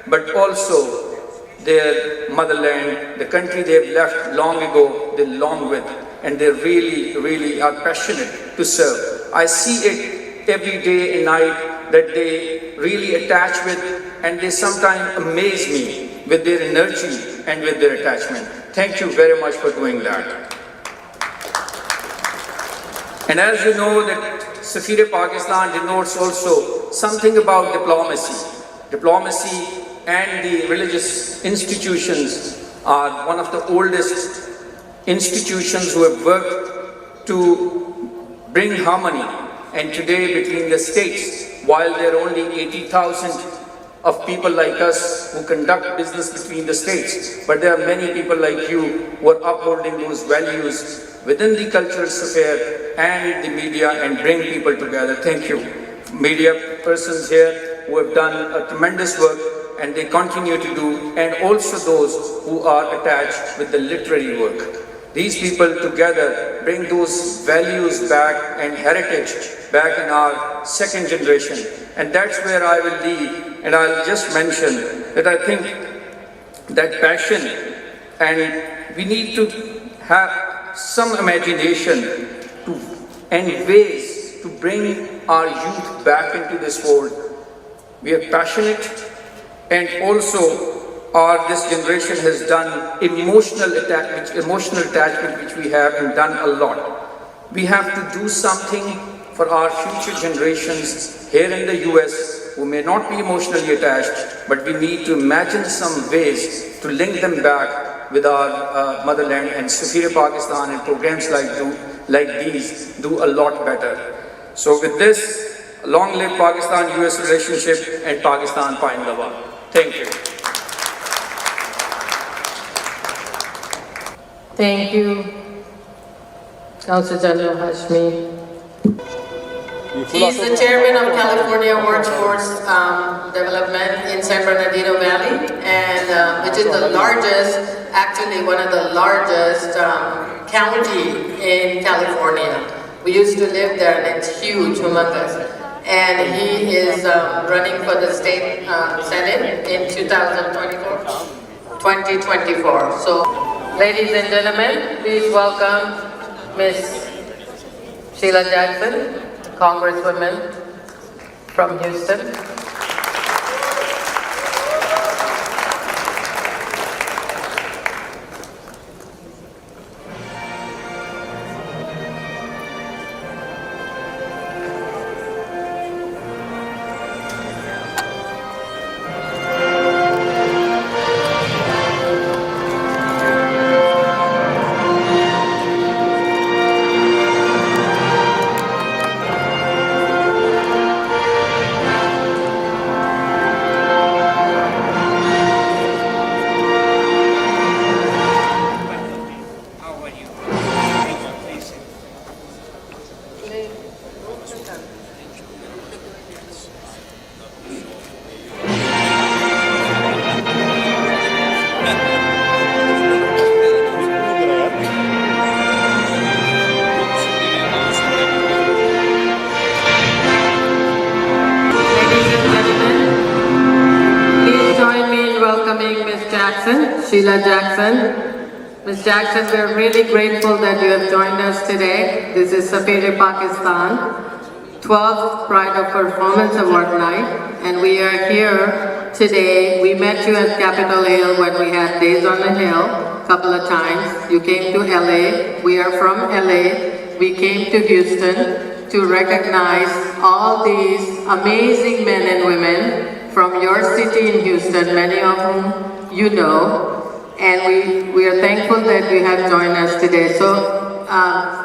but also their motherland, the country they have left long ago, they long with, and they really, really are passionate to serve. I see it every day and night that they really attach with, and they sometimes amaze me with their energy and with their attachment. Thank you very much for doing that. And as you know, that Safir-e-Pakistan denotes also something about diplomacy. Diplomacy and the religious institutions are one of the oldest institutions who have worked to bring harmony. And today between the states, while there are only 80,000 of people like us who conduct business between the states, but there are many people like you who are upholding those values within the cultural sphere and the media and bring people together. Thank you. Media persons here who have done a tremendous work and they continue to do, and also those who are attached with the literary work. These people together bring those values back and heritage back in our second generation. And that's where I will leave, and I'll just mention that I think that passion, and we need to have some imagination and ways to bring our youth back into this world. We are passionate, and also this generation has done emotional attachment which we have and done a lot. We have to do something for our future generations here in the US who may not be emotionally attached, but we need to imagine some ways to link them back with our motherland, and Safir-e-Pakistan and programs like these do a lot better. So with this, long live Pakistan-US relationship and Pakistan Paindawar. Thank you. Thank you, Council General Hashmi. He's the chairman of California Workforce Development in San Bernardino Valley, and which is the largest, actually one of the largest county in California. We used to live there, and it's huge, humongous. And he is running for the state Senate in 2024. So, ladies and gentlemen, please welcome Ms. Sheila Jackson, Congresswoman from Houston. Sheila Jackson. Ms. Jackson, we're really grateful that you have joined us today. This is Safir-e-Pakistan, 12th Pride of Performance Award Night, and we are here today. We met you at Capitol Hill when we had Days on the Hill a couple of times. You came to LA. We are from LA. We came to Houston to recognize all these amazing men and women from your city in Houston, many of whom you know. And we are thankful that you have joined us today. So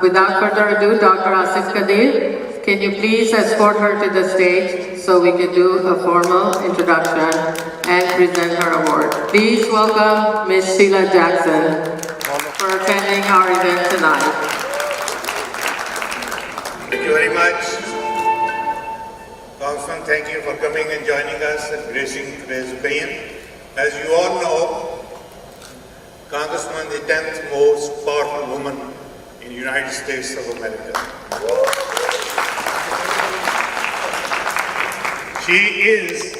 without further ado, Dr. Asif Kadir, can you please escort her to the stage so we can do a formal introduction and present her award. Please welcome Ms. Sheila Jackson for attending our event tonight. Thank you very much. Congressman, thank you for coming and joining us and gracing today's occasion. As you all know, Congressman, the 10th most powerful woman in the United States of America. She is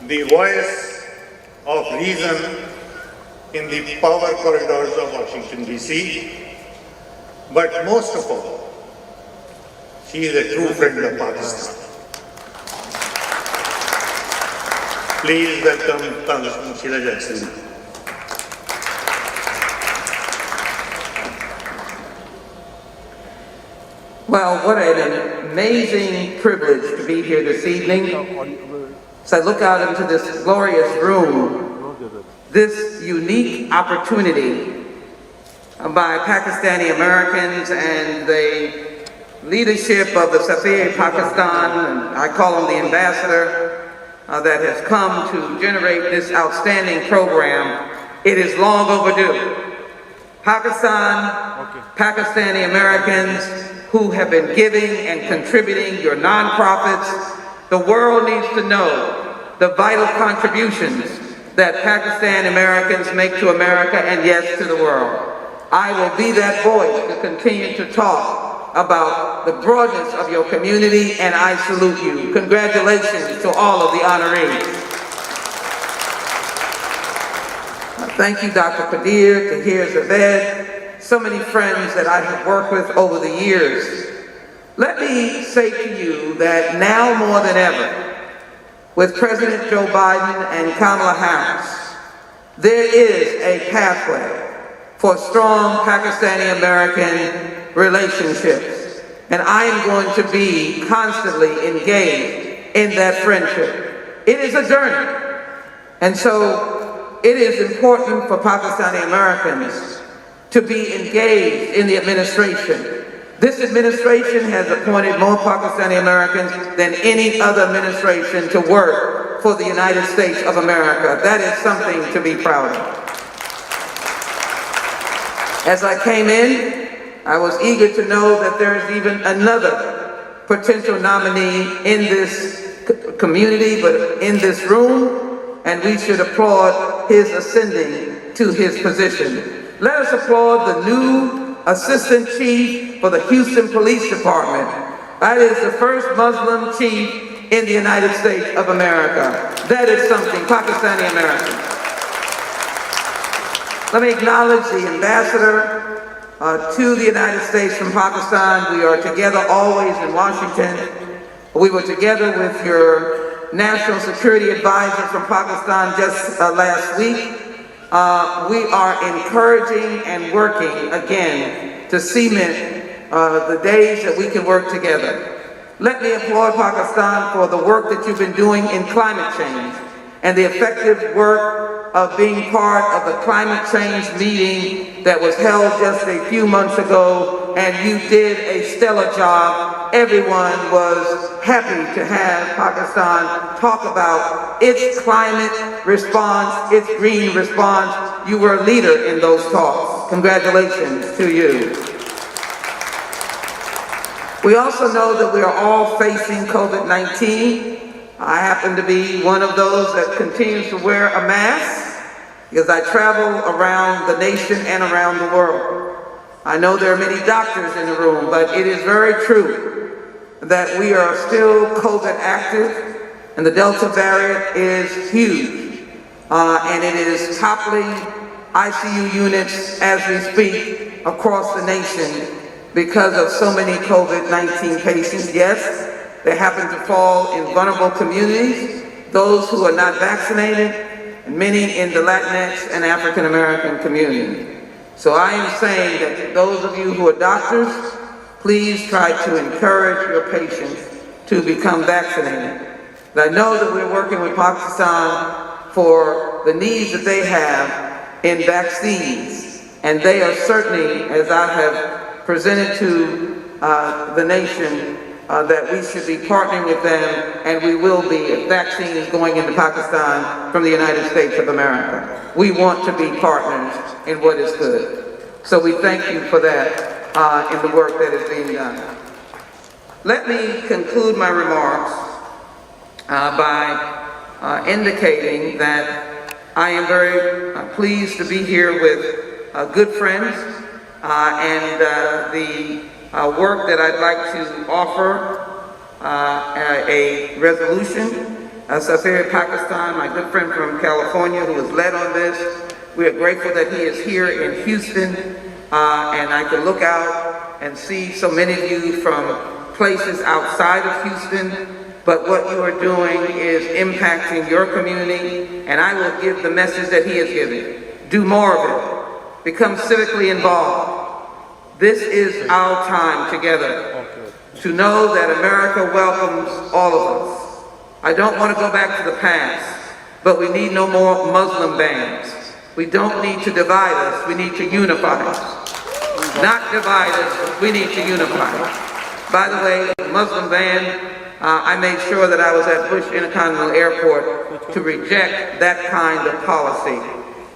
the voice of reason in the power corridors of Washington, D.C., but most of all, she is a true friend of Pakistan. Please welcome Congressman Sheila Jackson. Well, what an amazing privilege to be here this evening. As I look out into this glorious room, this unique opportunity by Pakistani Americans and the leadership of the Safir Pakistan, and I call him the ambassador, that has come to generate this outstanding program. It is long overdue. Pakistani Americans who have been giving and contributing, your nonprofits, the world needs to know the vital contributions that Pakistan Americans make to America and yes, to the world. I will be that voice to continue to talk about the broadness of your community, and I salute you. Congratulations to all of the honorees. Thank you, Dr. Qadir, Tahir Zaved, so many friends that I have worked with over the years. Let me say to you that now more than ever, with President Joe Biden and Kamala Harris, there is a pathway for strong Pakistani-American relationships. And I am going to be constantly engaged in that friendship. It is a journey. And so it is important for Pakistani Americans to be engaged in the administration. This administration has appointed more Pakistani Americans than any other administration to work for the United States of America. That is something to be proud of. As I came in, I was eager to know that there is even another potential nominee in this community, but in this room, and we should applaud his ascending to his position. Let us applaud the new Assistant Chief for the Houston Police Department. That is the first Muslim chief in the United States of America. That is something, Pakistani American. Let me acknowledge the ambassador to the United States from Pakistan. We are together always in Washington. We were together with your National Security Advisor from Pakistan just last week. We are encouraging and working again to cement the days that we can work together. Let me applaud Pakistan for the work that you've been doing in climate change and the effective work of being part of the climate change meeting that was held just a few months ago, and you did a stellar job. Everyone was happy to have Pakistan talk about its climate response, its green response. You were a leader in those talks. Congratulations to you. We also know that we are all facing COVID-19. I happen to be one of those that continues to wear a mask because I travel around the nation and around the world. I know there are many doctors in the room, but it is very true that we are still COVID active, and the Delta variant is huge, and it is toppling ICU units as we speak across the nation because of so many COVID-19 patients. Yes, they happen to fall in vulnerable communities, those who are not vaccinated, and many in the Latinx and African American community. So I am saying that those of you who are doctors, please try to encourage your patients to become vaccinated. And I know that we're working with Pakistan for the needs that they have in vaccines, and they are certainly, as I have presented to the nation, that we should be partnering with them, and we will be if vaccine is going into Pakistan from the United States of America. We want to be partners in what is good. So we thank you for that in the work that is being done. Let me conclude my remarks by indicating that I am very pleased to be here with good friends and the work that I'd like to offer a resolution. Safir Pakistan, my good friend from California who has led on this. We are grateful that he is here in Houston, and I can look out and see so many of you from places outside of Houston. but what you are doing is impacting your community, and I will give the message that he is giving. Do more of it. Become civically involved. This is our time together to know that America welcomes all of us. I don't want to go back to the past, but we need no more Muslim bans. We don't need to divide us, we need to unify us. Not divide us, we need to unify. By the way, Muslim ban, I made sure that I was at Bush Intercontinental Airport to reject that kind of policy.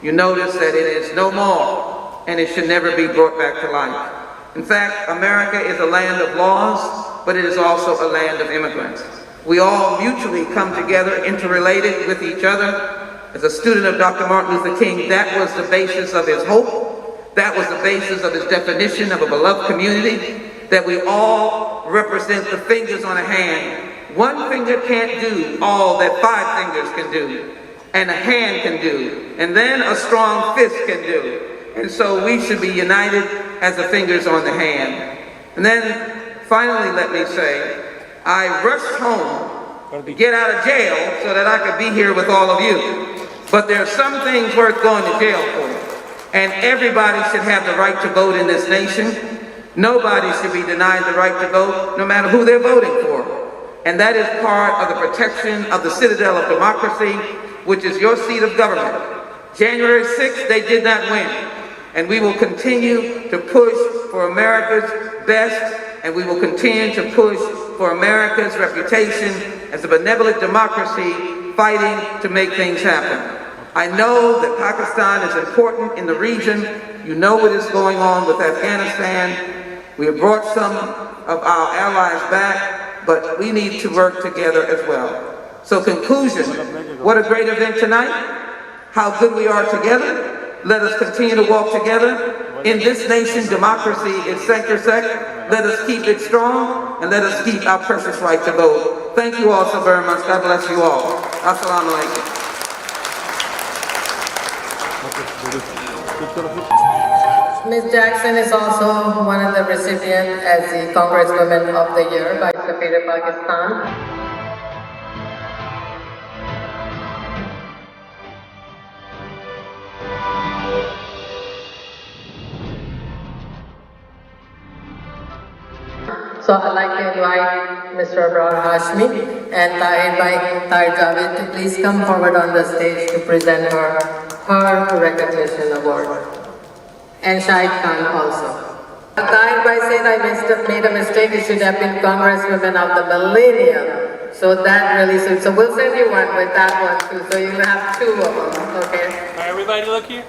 You notice that it is no more, and it should never be brought back to life. In fact, America is a land of laws, but it is also a land of immigrants. We all mutually come together, interrelated with each other. As a student of Dr. Martin Luther King, that was the basis of his hope. That was the basis of his definition of a beloved community, that we all represent the fingers on a hand. One finger can't do all that 5 fingers can do, and a hand can do, and then a strong fist can do. And so we should be united as the fingers on the hand. And then finally, let me say, I rushed home to get out of jail so that I could be here with all of you. But there are some things worth going to jail for. And everybody should have the right to vote in this nation. Nobody should be denied the right to vote, no matter who they're voting for. And that is part of the protection of the citadel of democracy, which is your seat of government. January 6th, they did not win. And we will continue to push for America's best, and we will continue to push for America's reputation as a benevolent democracy fighting to make things happen. I know that Pakistan is important in the region. You know what is going on with Afghanistan. We have brought some of our allies back, but we need to work together as well. So conclusion, what a great event tonight. How good we are together. Let us continue to walk together. In this nation, democracy is sacrosanct. Let us keep it strong, and let us keep our precious right to vote. Thank you all so very much. God bless you all. Assalamu alaikum. Ms. Jackson is also one of the recipients as the Congresswoman of the Year by Safir Pakistan. So I'd like to invite Mr. Abrar Hashmi and Tahir Javed to please come forward on the stage to present her recognition award. And Shahid Khan also. Tahir Bhai said I made a mistake, it should have been Congresswoman of the Millennium. So that really suits. So we'll send you one with that one too. So you'll have 2 of them, okay? Everybody look here.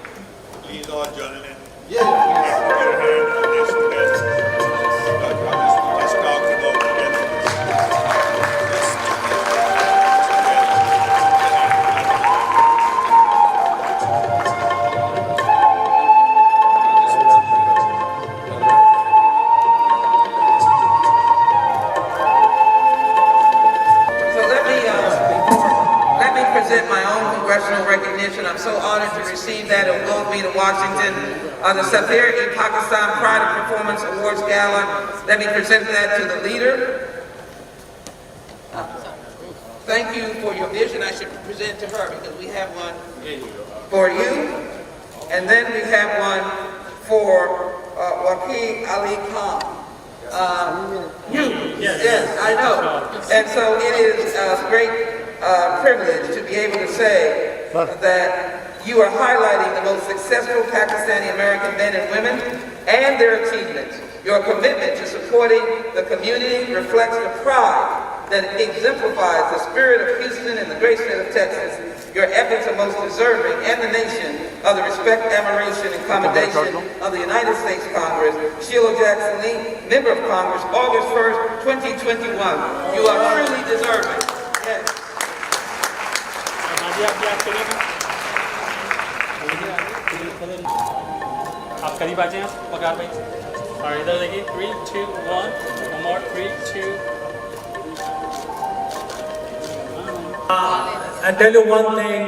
Please all join in. Yeah. Recognition. I'm so honored to receive that. It will be to Washington. The Safir Pakistan Pride of Performance Awards Gala. Let me present that to the leader. Thank you for your vision. I should present to her because we have one for you. And then we have one for Waqi Ali Khan. Yes, I know. And so it is a great privilege to be able to say that you are highlighting the most successful Pakistani American men and women and their achievements. Your commitment to supporting the community reflects the pride that exemplifies the spirit of Houston and the great state of Texas. Your efforts are most deserving and the nation of the respect, admiration, and commendation of the United States Congress. Sheila Jackson Lee, Member of Congress, August 1st, 2021. You are truly deserving. Yes. आप करीब आ जाएं पगार भाई और इधर देखिए 3, 2, 1 one more 3, 2 I tell you one thing,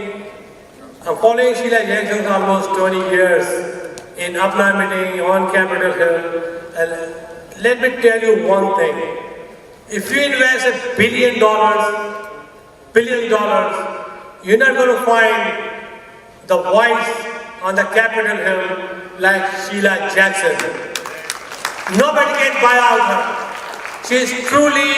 I'm following Sheila Jackson for almost 20 years in upline meeting on Capitol Hill. And let me tell you one thing, If you invest $1 billion, you're not going to find the voice on the Capitol Hill like Sheila Jackson. Nobody can buy out her. She is truly,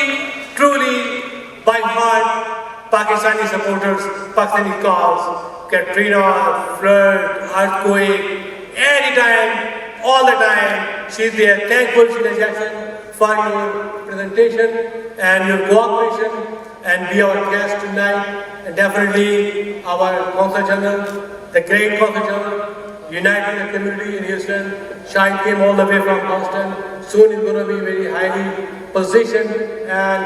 by heart, Pakistani supporters, Pakistani cause, Katrina, flood, earthquake, anytime, all the time, she's there. Thankful, Sheila Jackson, for your presentation and your cooperation and be our guest tonight. And definitely our Consul General, the great Consul General, united the community in Houston. Shine came all the way from Boston. Soon he's going to be very highly positioned. And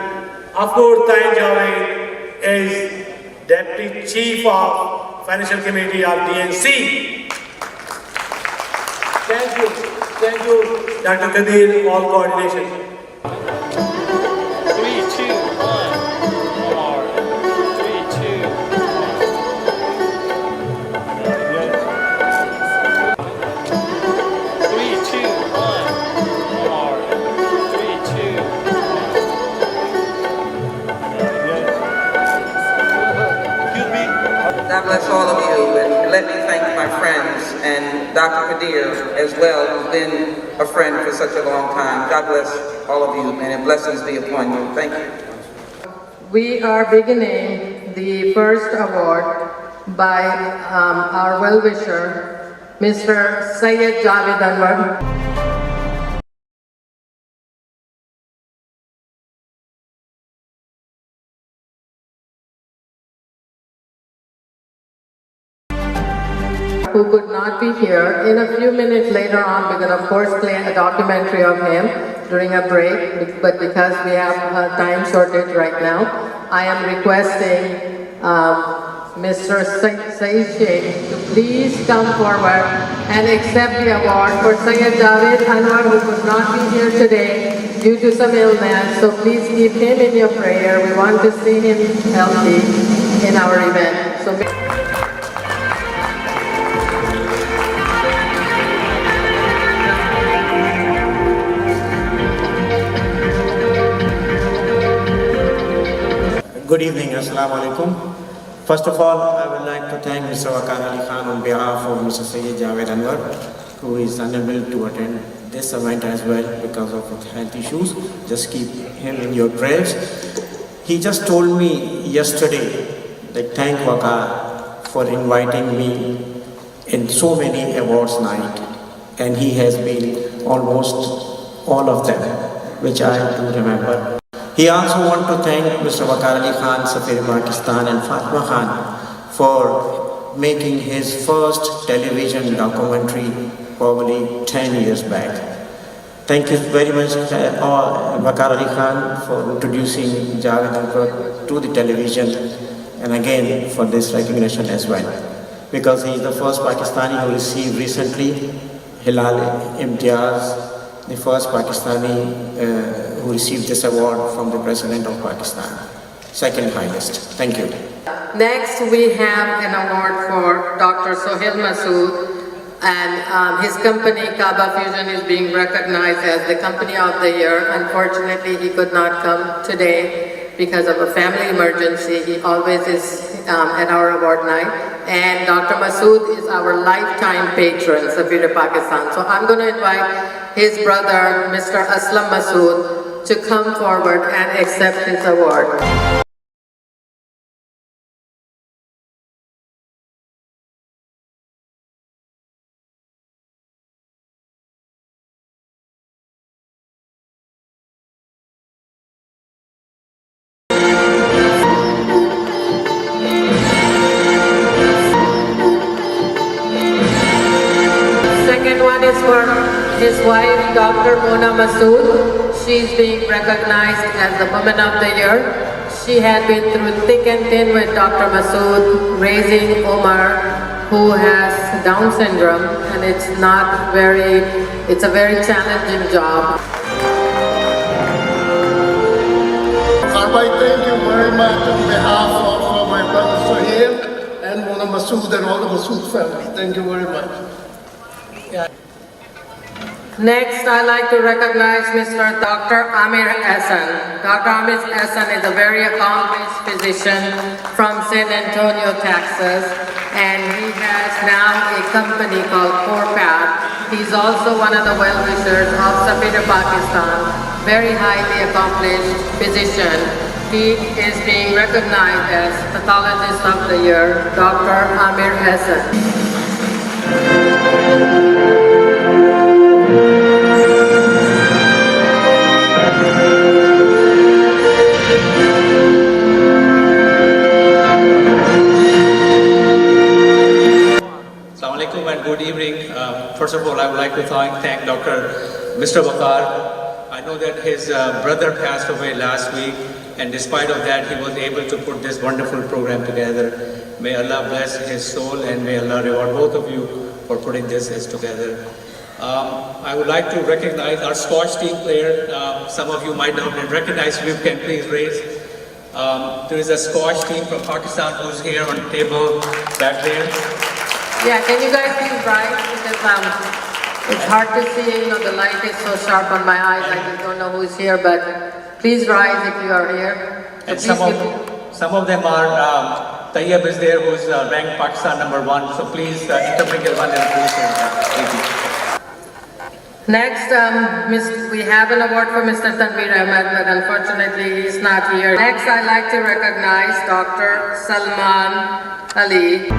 of course, Tayin Javed is Deputy Chief of Financial Committee of DNC. Thank you, Dr. Kadir, all coordination. 3, 2, 1. One more. 3, 2, 3, 2, 1. One more. 3, 2, 1. God bless all of you, and let me thank my friends and Dr. Kadir as well, who's been a friend for such a long time. God bless all of you, and blessings be upon you. Thank you. We are beginning the first award by our well-wisher, Mr. Syed Javed Anwar. Who could not be here. In a few minutes later on, we're going to of course play a documentary of him during a break, but because we have a time shortage right now, I am requesting Mr. Saeed Sheikh to please come forward and accept the award for Syed Javed Anwar, who could not be here today due to some illness. So please keep him in your prayer. We want to see him healthy in our event. So. Good evening, Assalamu alaikum. First of all, I would like to thank Mr. Waqar Ali Khan on behalf of Mr. Syed Javed Anwar, who is unable to attend this event as well because of health issues. Just keep him in your prayers. He just told me yesterday that thank Waqar for inviting me in so many awards night, and he has been almost all of them, which I do remember. He also wants to thank Mr. Waqar Ali Khan, Safir Pakistan, and Fatima Khan for making his first television documentary probably 10 years back. Thank you very much, Waqar Ali Khan, for introducing Javed Anwar to the television, and again for this recognition as well, because he is the first Pakistani who received recently Hilal Imtiaz, the first Pakistani who received this award from the President of Pakistan. Second highest. Thank you. Next, we have an award for Dr. Sohail Masood, and his company, Kaaba Fusion, is being recognized as the Company of the Year. Unfortunately, he could not come today because of a family emergency. He always is at our award night. And Dr. Masood is our lifetime patron, Safir Pakistan. So I'm going to invite his brother, Mr. Aslam Masood, to come forward and accept his award. Second one is for his wife, Dr. Mona Masood. She's being recognized as the Woman of the Year. She had been through thick and thin with Dr. Masood, raising Omar, who has Down syndrome, and it's a very challenging job. I thank you very much on behalf of my brother Sohail and Mona Masood and all the Masood family. Thank you very much. Next, I'd like to recognize Mr. Dr. Amir Hassan. Dr. Amir Hassan is a very accomplished physician from San Antonio, Texas, and he has now a company called CorePath. He's also one of the well-wishers of Safir Pakistan, very highly accomplished physician. He is being recognized as Pathologist of the Year, Dr. Amir Hassan. Assalamu alaikum and good evening. First of all, I would like to thank Mr. Waqar. I know that his brother passed away last week, and despite of that, he was able to put this wonderful program together. May Allah bless his soul, and may Allah reward both of you for putting this together. I would like to recognize our squash team player. Some of you might not have recognized him. Can please raise. There is a squash team from Pakistan who's here on the table back there. Yeah, can you guys please rise, because it's hard to see, the light is so sharp on my eyes, I just don't know who's here, but please rise if you are here. And some of them are, Tayyab is there, who's ranked Pakistan #1, so please intermingle one and appreciate that. Thank you. Next, we have an award for Mr. Tanveer Ahmed, but unfortunately he's not here. Next, I'd like to recognize Dr. Salman Ali.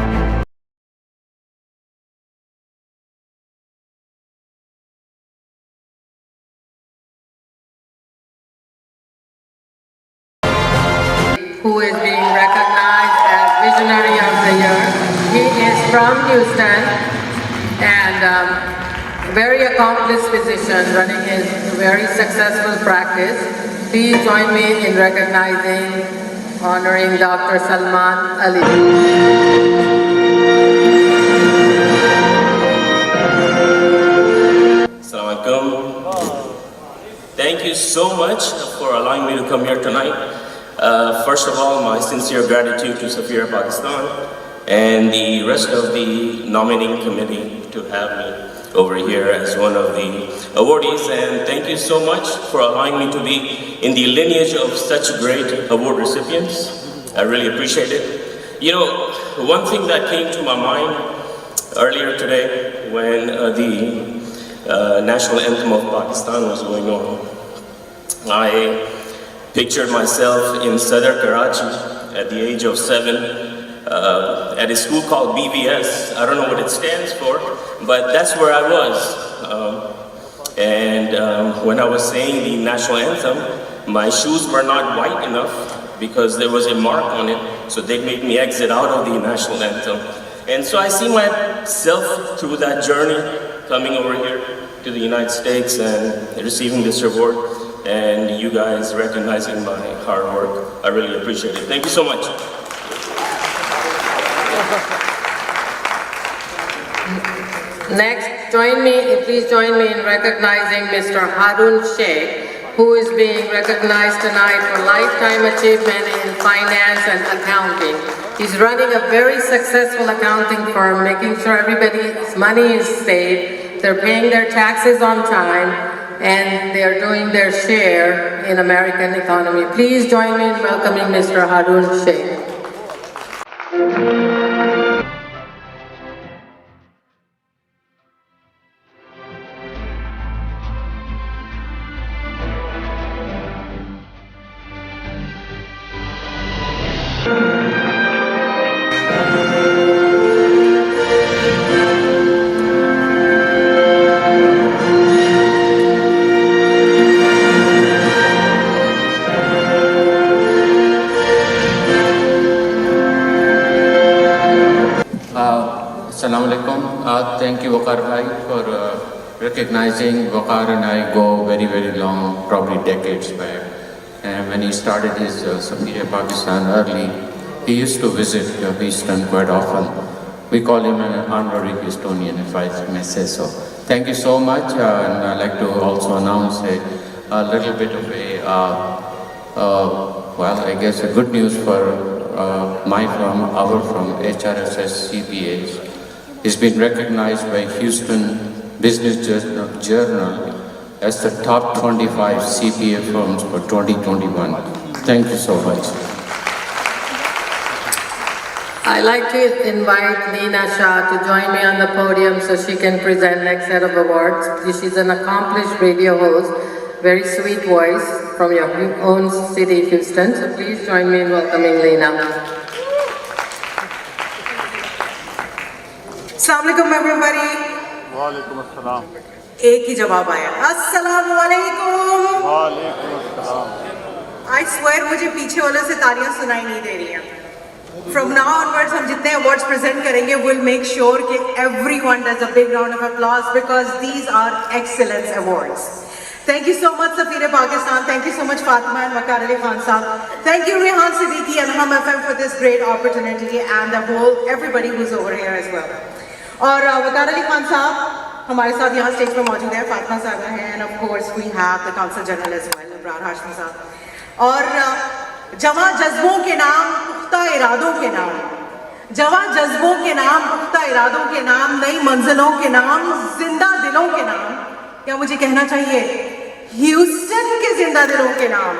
Who is being recognized as Visionary of the Year. He is from Houston and very accomplished physician running his very successful practice. Please join me in recognizing, honoring Dr. Salman Ali. Assalamu alaikum. Thank you so much for allowing me to come here tonight. First of all, my sincere gratitude to Safir Pakistan and the rest of the nominating committee to have me over here as one of the awardees, and thank you so much for allowing me to be in the lineage of such great award recipients. I really appreciate it. You know, one thing that came to my mind earlier today when the national anthem of Pakistan was going on, I pictured myself in Sadr Karachi at the age of 7 at a school called BVS. I don't know what it stands for, but that's where I was. When I was saying the national anthem, my shoes were not white enough because there was a mark on it, so they made me exit out of the national anthem. And so I see myself through that journey coming over here to the United States and receiving this award, and you guys recognizing my hard work. I really appreciate it. Thank you so much. Next, please join me in recognizing Mr. Harun Sheikh, who is being recognized tonight for lifetime achievement in finance and accounting. He's running a very successful accounting firm, making sure everybody's money is saved, they're paying their taxes on time, and they're doing their share in American economy. Please join me in welcoming Mr. Harun Sheikh. Assalamu alaikum. Thank you, Waqar Bhai, for recognizing. Waqar and I go very, very long, probably decades back. And when he started his Safir Pakistan early, he used to visit Houston quite often. We call him an honorary Houstonian, if I may say so. Thank you so much. And I'd like to also announce a little bit of I guess a good news for my firm, our firm, HRSS CPAs. He's been recognized by Houston Business Journal as the top 25 CPA firms for 2021. Thank you so much. I'd like to invite Leena Shah to join me on the podium so she can present next set of awards. She's an accomplished radio host, very sweet voice from your own city, Houston. So please join me in welcoming Leena. Assalamu alaikum everybody. वालेकुम अस्सलाम। एक ही जवाब आया। अस्सलामु अलैकुम। वालेकुम अस्सलाम। I swear मुझे पीछे वालों से तालियां सुनाई नहीं दे रही हैं। From now onwards हम जितने awards present करेंगे we'll make sure कि everyone does a big round of applause because these are excellence awards. Thank you so much Safir Pakistan. Thank you so much Fatima and Waqar Ali Khan Saab. Thank you Rehan Siddiqui and Hum FM for this great opportunity and the whole everybody who's over here as well. और Waqar Ali Khan Saab हमारे साथ यहाँ stage पर मौजूद है, फातिमा साहब हैं and of course we have the Consul General as well, Abrar Hashmi साहब। और जवां जज्बों के नाम, पुख्ता इरादों के नाम, जवां जज्बों के नाम, पुख्ता इरादों के नाम, नई मंजिलों के नाम, जिंदा दिलों के नाम, या मुझे कहना चाहिए ह्यूस्टन के जिंदा दिलों के नाम।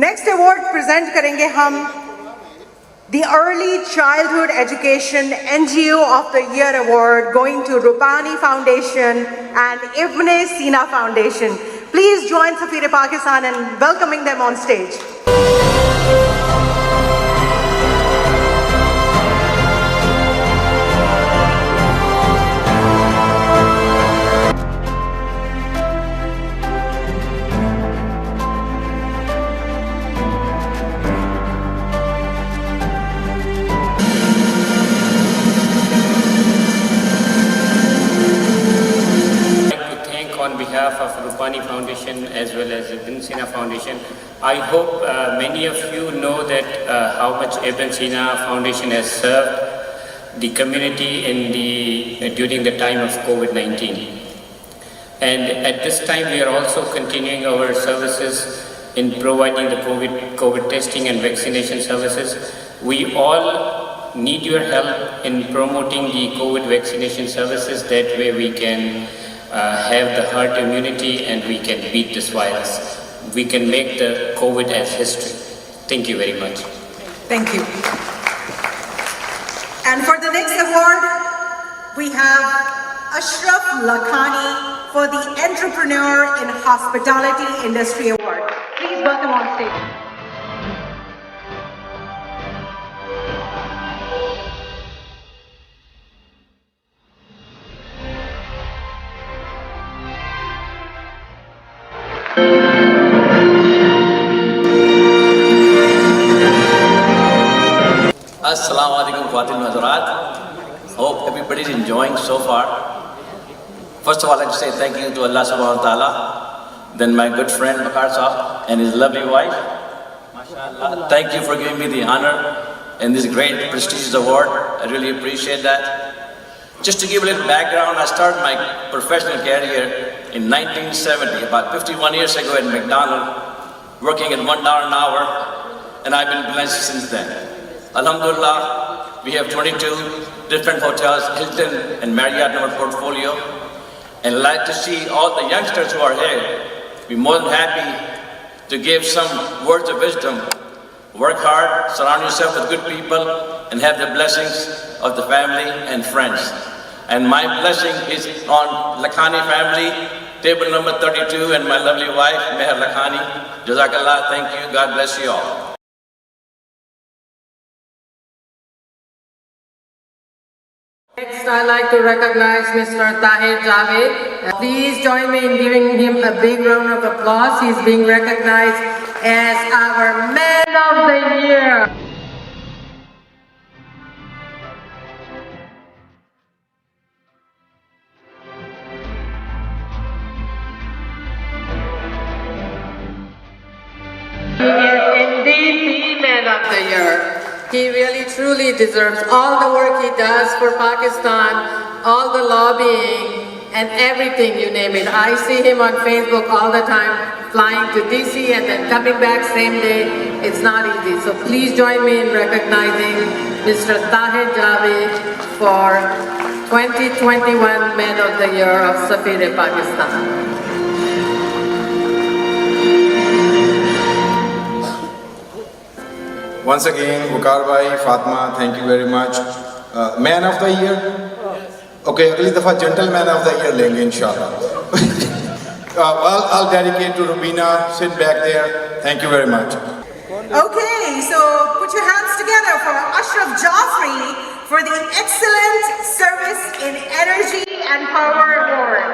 नेक्स्ट अवार्ड प्रेजेंट करेंगे हम the Early Childhood Education NGO of the Year Award going to Rupani Foundation and Ibn Sina Foundation. Please join Safir Pakistan in welcoming them on stage. On behalf of Rupani Foundation as well as Ibn Sina Foundation, I hope many of you know that how much Ibn Sina Foundation has served the community in during the time of COVID-19. And at this time we are also continuing our services in providing the COVID testing and vaccination services. We all need your help in promoting the COVID vaccination services. That way we can have the herd immunity and we can beat this virus. We can make the COVID as history. Thank you very much. Thank you. And for the next award, we have Ashraf Lakhani for the Entrepreneur in Hospitality Industry Award. Please welcome on stage. Assalamu alaikum Khwatin Hazarat. Hope everybody's enjoying so far. First of all, I'd like to say thank you to Allah subhanahu wa ta'ala, then my good friend Waqar Saab and his lovely wife. MashaAllah. Thank you for giving me the honor and this great prestigious award. I really appreciate that. Just to give a little background, I started my professional career in 1970, about 51 years ago at McDonald's, working at $1 an hour, and I've been blessed since then. Alhamdulillah, we have 22 different hotels, Hilton and Marriott in our portfolio. And I'd like to see all the youngsters who are here be more than happy to give some words of wisdom. Work hard, surround yourself with good people, and have the blessings of the family and friends. And my blessing is on Lakhani family, table number 32, and my lovely wife, Meher Lakhani. Jazakallah, thank you, God bless you all. Next, I'd like to recognize Mr. Tahir Javed. Please join me in giving him a big round of applause. He's being recognized as our Man of the Year. He is indeed the Man of the Year. He really truly deserves all the work he does for Pakistan, all the lobbying and everything, you name it. I see him on Facebook all the time flying to DC and then coming back same day. It's not easy. So please join me in recognizing Mr. Tahir Javed for 2021 Man of the Year of Safir-e-Pakistan. Once again, Waqar bhai, Fatma, thank you very much. Man of the Year? Okay, अगली दफा Gentleman of the Year लेंगे इंशाल्लाह. I'll dedicate to Rubina. Sit back there. Thank you very much. Okay, so put your hands together for Ashraf Jaffrey for the Excellent Service in Energy and Power Award.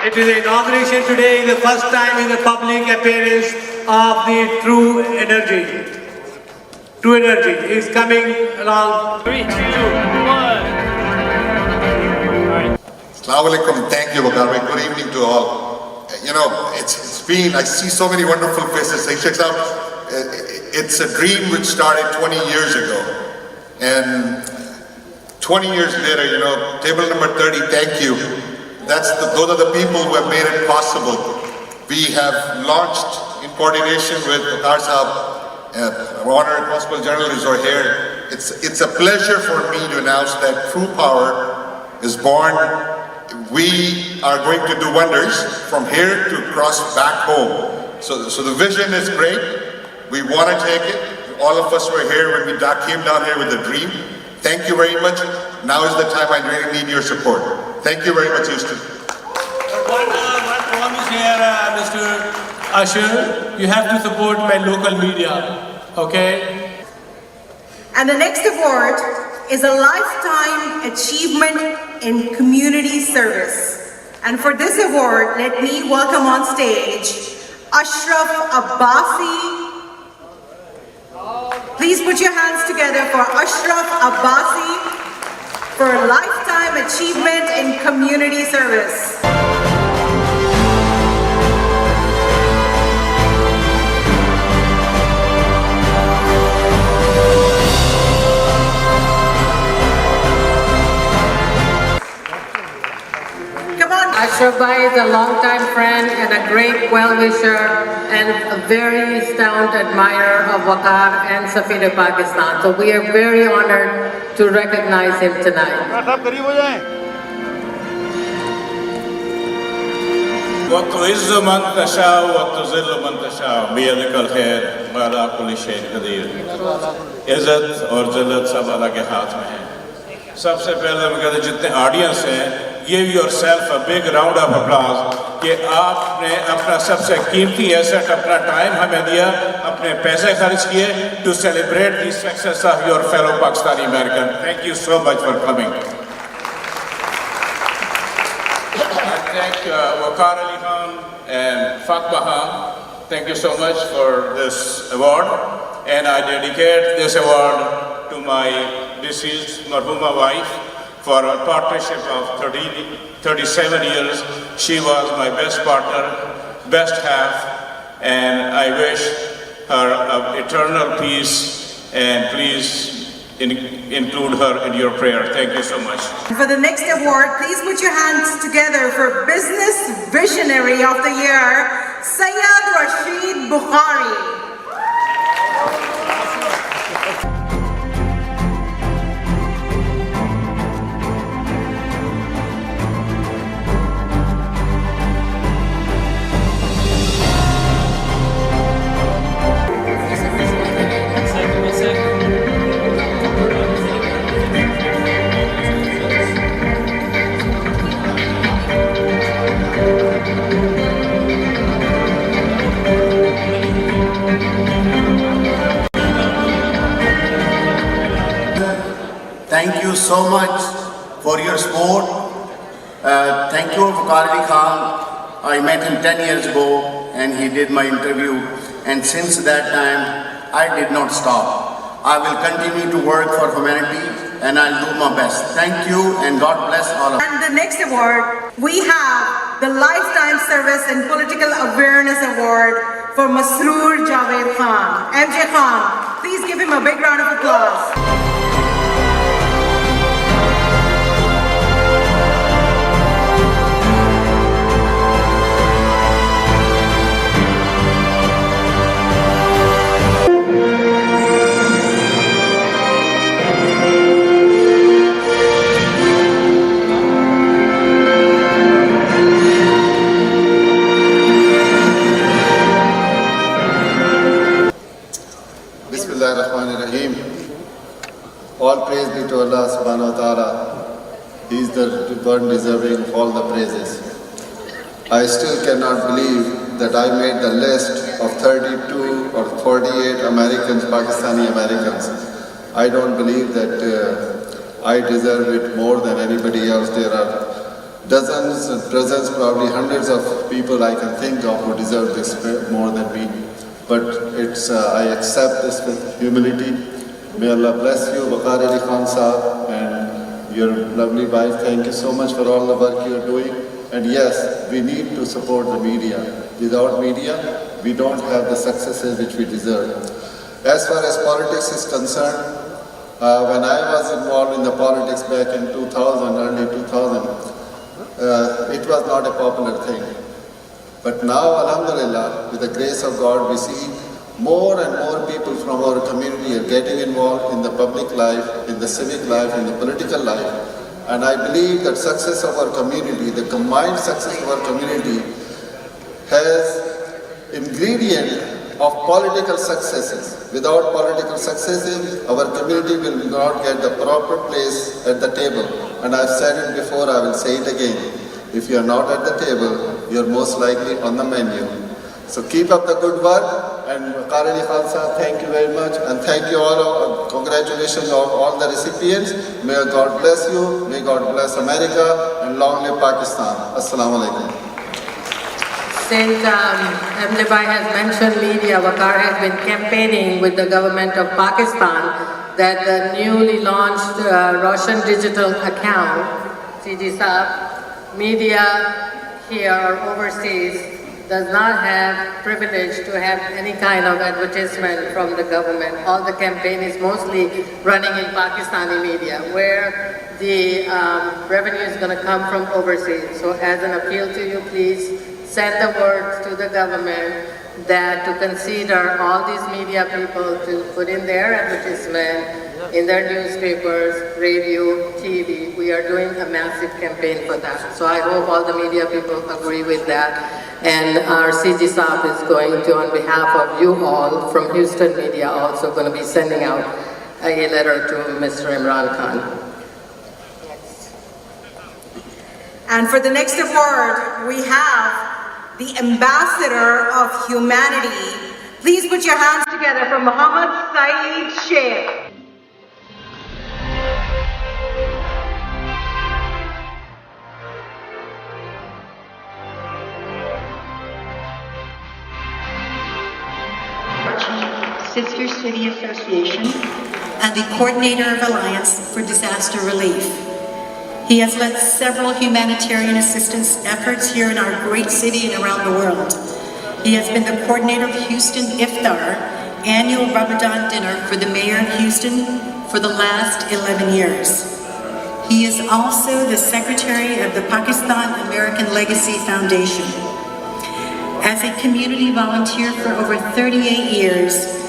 It is the inauguration today, the first time in the public appearance of the True Energy. True Energy is coming along. 3, 2, 1. Assalamu alaikum. Thank you, Waqar bhai. Good evening to all. You know, it's been, I see so many wonderful faces. It's a dream which started 20 years ago. And 20 years later, you know, table number 30, thank you. Those are the people who have made it possible. We have launched in coordination with Waqar Sahab, our Honorary Consul General is here. It's a pleasure for me to announce that True Power is born. We are going to do wonders from here to cross back home. So the vision is great. We want to take it. All of us were here when we came down here with a dream. Thank you very much. Now is the time I really need your support. Thank you very much, Houston. One promise here, Mr. Asher. You have to support my local media, okay? And the next award is a Lifetime Achievement in Community Service. And for this award, let me welcome on stage Ashraf Abbasi. Please put your hands together for Ashraf Abbasi for Lifetime Achievement in Community Service. Ashraf Bhai is a longtime friend and a great well-wisher and a very staunch admirer of Waqar and Safir-e-Pakistan. So we are very honored to recognize him tonight. وتعز من تشاء وتذل من تشاء بيدك الخير وعلى كل شيء قدير. इज्जत और जिल्लत सब अल्लाह के हाथ में है. सबसे पहले मैं कहता जितने ऑडियंस हैं, give yourself a big round of applause कि आपने अपना सबसे कीमती एसेट, अपना टाइम हमें दिया, अपने पैसे खर्च किए to celebrate the success of your fellow Pakistani American. Thank you so much for coming. I thank Waqar Ali Khan and Fatma. Thank you so much for this award, and I dedicate this award to my deceased Marhuma wife for a partnership of 37 years. She was my best partner, best half, and I wish her eternal peace, and please include her in your prayer. Thank you so much. For the next award, please put your hands together for Business Visionary of the Year, Syed Rashid Bukhari. Thank you so much for your support. Thank you, Waqar Ali Khan. I met him 10 years ago and he did my interview. And since that time, I did not stop. I will continue to work for humanity and I'll do my best. Thank you and God bless all of you. And the next award, we have the Lifetime Service and Political Awareness Award for Masroor Javed Khan. MJ Khan, please give him a big round of applause. Bismillahirrahmanirrahim. All praise be to Allah subhanahu wa ta'ala. He is the one deserving of all the praises. I still cannot believe that I made the list of 32 or 48 Americans, Pakistani Americans. I don't believe that I deserve it more than anybody else. There are dozens and dozens, probably hundreds of people I can think of who deserve this more than me. But I accept this with humility. May Allah bless you, Waqar Ali Khan Saab, and your lovely wife. Thank you so much for all the work you're doing. And yes, we need to support the media. Without media, we don't have the successes which we deserve. As far as politics is concerned, when I was involved in the politics back in 2000, early 2000, it was not a popular thing. But now, alhamdulillah, with the grace of God, we see more and more people from our community are getting involved in the public life, in the civic life, in the political life. And I believe that success of our community, the combined success of our community, has ingredient of political successes. Without political successes, our community will not get the proper place at the table. And I've said it before, I will say it again. If you are not at the table, you are most likely on the menu. So keep up the good work, and Waqar Ali Khan Sahab, thank you very much, and thank you all, congratulations on all the recipients. May God bless you, may God bless America, and long live Pakistan. Assalamu alaikum. Since MJ Bhai has mentioned media, Waqar has been campaigning with the government of Pakistan that the newly launched Russian digital account, CG Saab, media here or overseas does not have privilege to have any kind of advertisement from the government. All the campaign is mostly running in Pakistani media, where the revenue is going to come from overseas. So as an appeal to you, please send the word to the government that to consider all these media people to put in their advertisement in their newspapers, radio, TV. We are doing a massive campaign for that. So I hope all the media people agree with that. And our CG Saab is going to, on behalf of you all from Houston Media, also going to be sending out a letter to Mr. Imran Khan. And for the next award, we have the Ambassador of Humanity. Please put your hands together for Muhammad Saeed Sheikh. Sister City Association and the Coordinator of Alliance for Disaster Relief. He has led several humanitarian assistance efforts here in our great city and around the world. He has been the coordinator of Houston Iftar, annual Ramadan dinner for the mayor of Houston for the last 11 years. He is also the secretary of the Pakistan American Legacy Foundation. As a community volunteer for over 38 years,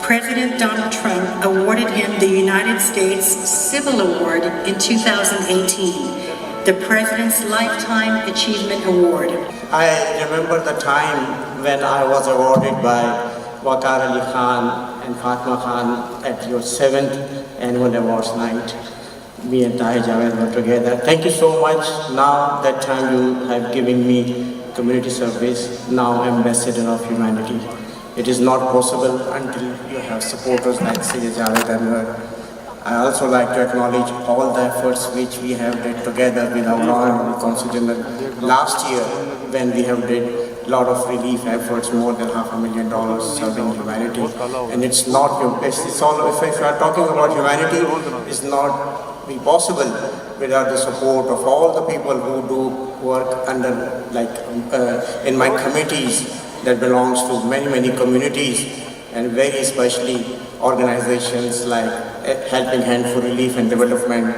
President Donald Trump awarded him the United States Civil Award in 2018, the President's Lifetime Achievement Award. I remember the time when I was awarded by Waqar Ali Khan and Fatma Khan at your 7th annual awards night. Me and Tahir Javed were together. Thank you so much. Now that time you have given me community service, now Ambassador of Humanity. It is not possible until you have supporters like Sayyid Javed Anwar. I also like to acknowledge all the efforts which we have did together with our Honorable Consul General last year when we have did a lot of relief efforts, more than $500,000 serving humanity. And it's not, it's all, if you are talking about humanity, it's not be possible without the support of all the people who do work under in my committees that belongs to many communities, and very especially organizations like Helping Hand for Relief and Development,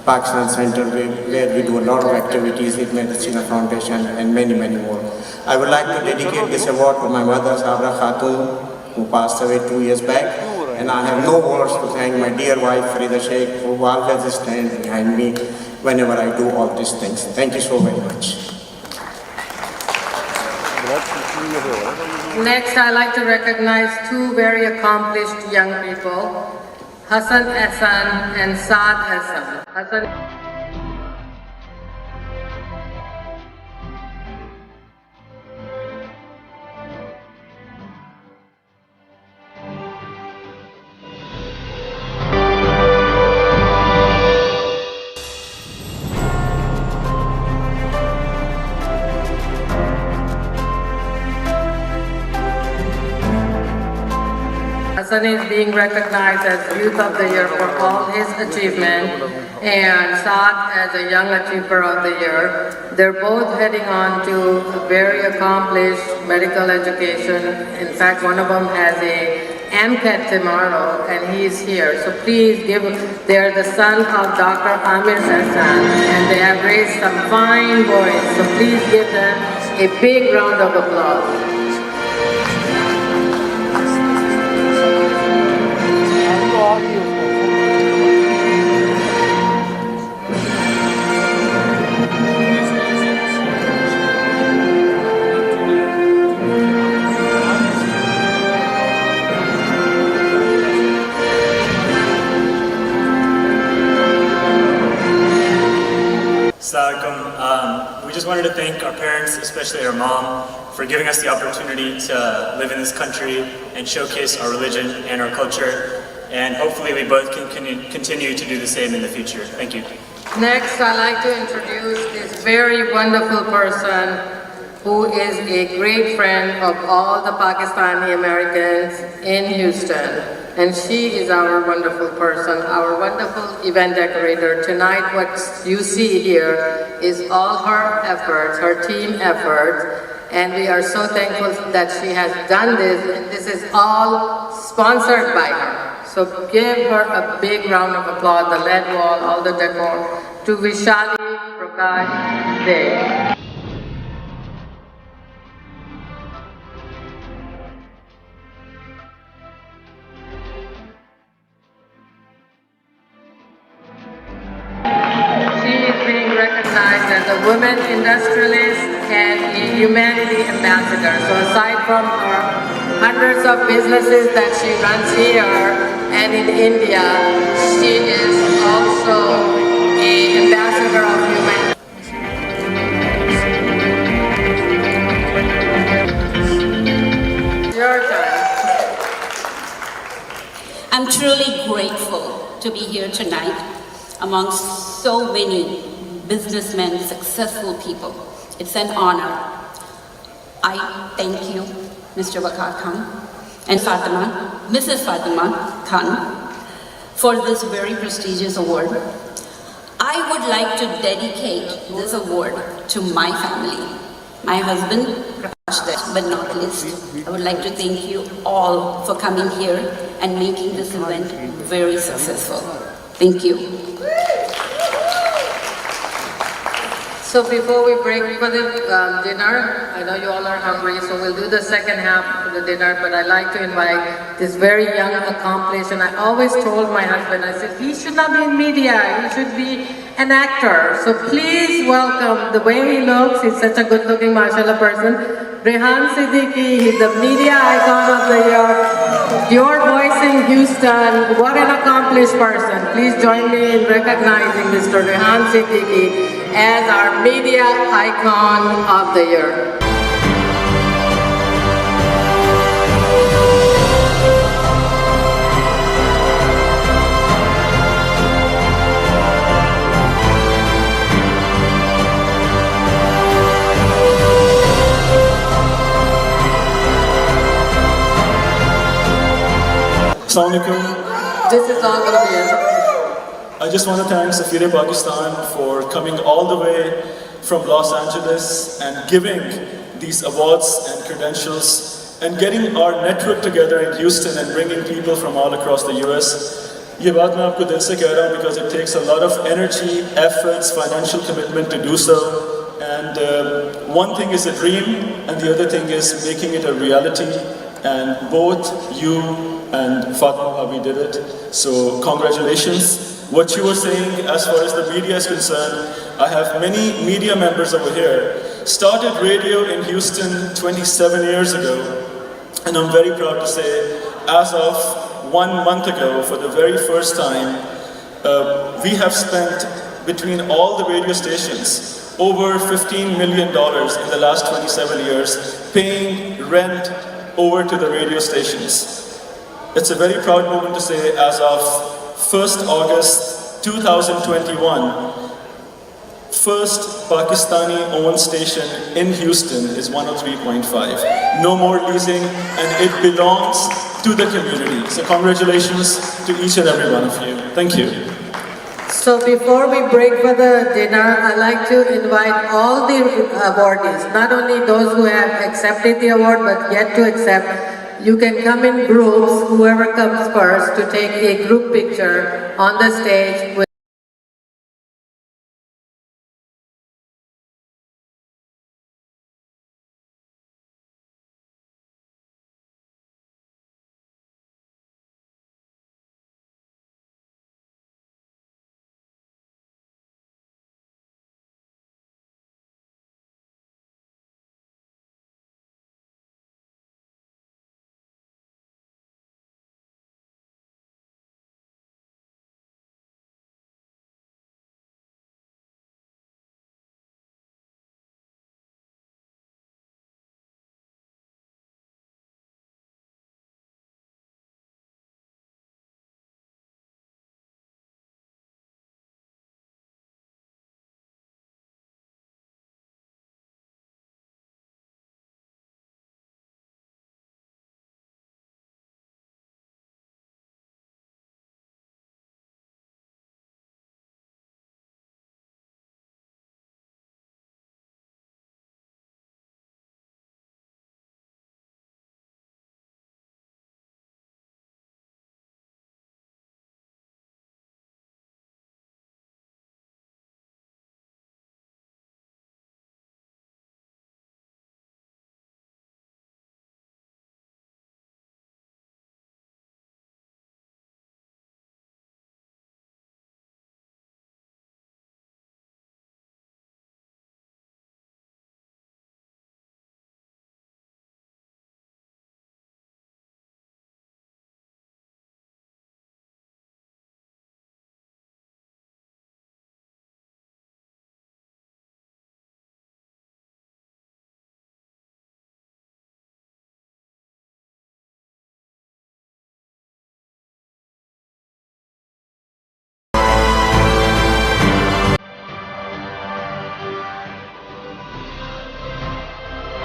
Pakistan Center, where we do a lot of activities, Ibn Sina Foundation, and many more. I would like to dedicate this award to my mother, Sabra Khatun, who passed away 2 years back. And I have no words to thank my dear wife, Farida Sheikh, who always stands behind me whenever I do all these things. Thank you so very much. Next, I'd like to recognize two very accomplished young people, Hassan Ehsan and Saad Ehsan. Hassan. Hassan is being recognized as Youth of the Year for all his achievement, and Saad as a Young Achiever of the Year. They're both heading on to a very accomplished medical education. In fact, one of them has a MCAT tomorrow, and he's here. So please they're the son of Dr. Amir Ehsan, and they have raised some fine boys. So please give them a big round of applause. We just wanted to thank our parents, especially our mom, for giving us the opportunity to live in this country and showcase our religion and our culture. And hopefully we both can continue to do the same in the future. Thank you. Next, I'd like to introduce this very wonderful person who is a great friend of all the Pakistani Americans in Houston. And she is our wonderful person, our wonderful event decorator. Tonight, what you see here is all her efforts, her team efforts. And we are so thankful that she has done this, and this is all sponsored by her. So give her a big round of applause, the LED wall, all the decor, to Vishali Prakash Dey. Recognized as a women industrialist and a humanity ambassador. So aside from her hundreds of businesses that she runs here and in India, she is also an ambassador of humanity. Your turn. I'm truly grateful to be here tonight amongst so many businessmen, successful people. It's an honor. I thank you, Mr. Waqar Khan and Fatima, Mrs. Fatima Khan, for this very prestigious award. I would like to dedicate this award to my family, my husband, Prakash, but not least. I would like to thank you all for coming here and making this event very successful. Thank you. So before we break for the dinner, I know you all are hungry, so we'll do the second half of the dinner, but I'd like to invite this very young, accomplished, and I always told my husband, I said, he should not be in media, he should be an actor. So please welcome, the way he looks, he's such a good-looking, mashallah person, Rehan Siddiqui. He's the media icon of the year. Your voice in Houston, what an accomplished person. Please join me in recognizing Mr. Rehan Siddiqui as our media icon of the year. Assalamualaikum. This is all going to be it. I just want to thank Safir Pakistan for coming all the way from Los Angeles and giving these awards and credentials and getting our network together in Houston and bringing people from all across the US. ये बात मैं आपको दिल से कह रहा हूँ because it takes a lot of energy, efforts, financial commitment to do so. And one thing is a dream, and the other thing is making it a reality. And both you and Fatima Bhabi did it. So congratulations. What you were saying as far as the media is concerned, I have many media members over here. Started radio in Houston 27 years ago, and I'm very proud to say, as of 1 month ago, for the very first time, we have spent between all the radio stations over $15 million in the last 27 years, paying rent over to the radio stations. It's a very proud moment to say, as of 1st August 2021, first Pakistani-owned station in Houston is 103.5. No more leasing, and it belongs to the community. So congratulations to each and every one of you. Thank you. So before we break for the dinner, I'd like to invite all the awardees, not only those who have accepted the award but yet to accept. You can come in groups, whoever comes first, to take a group picture on the stage with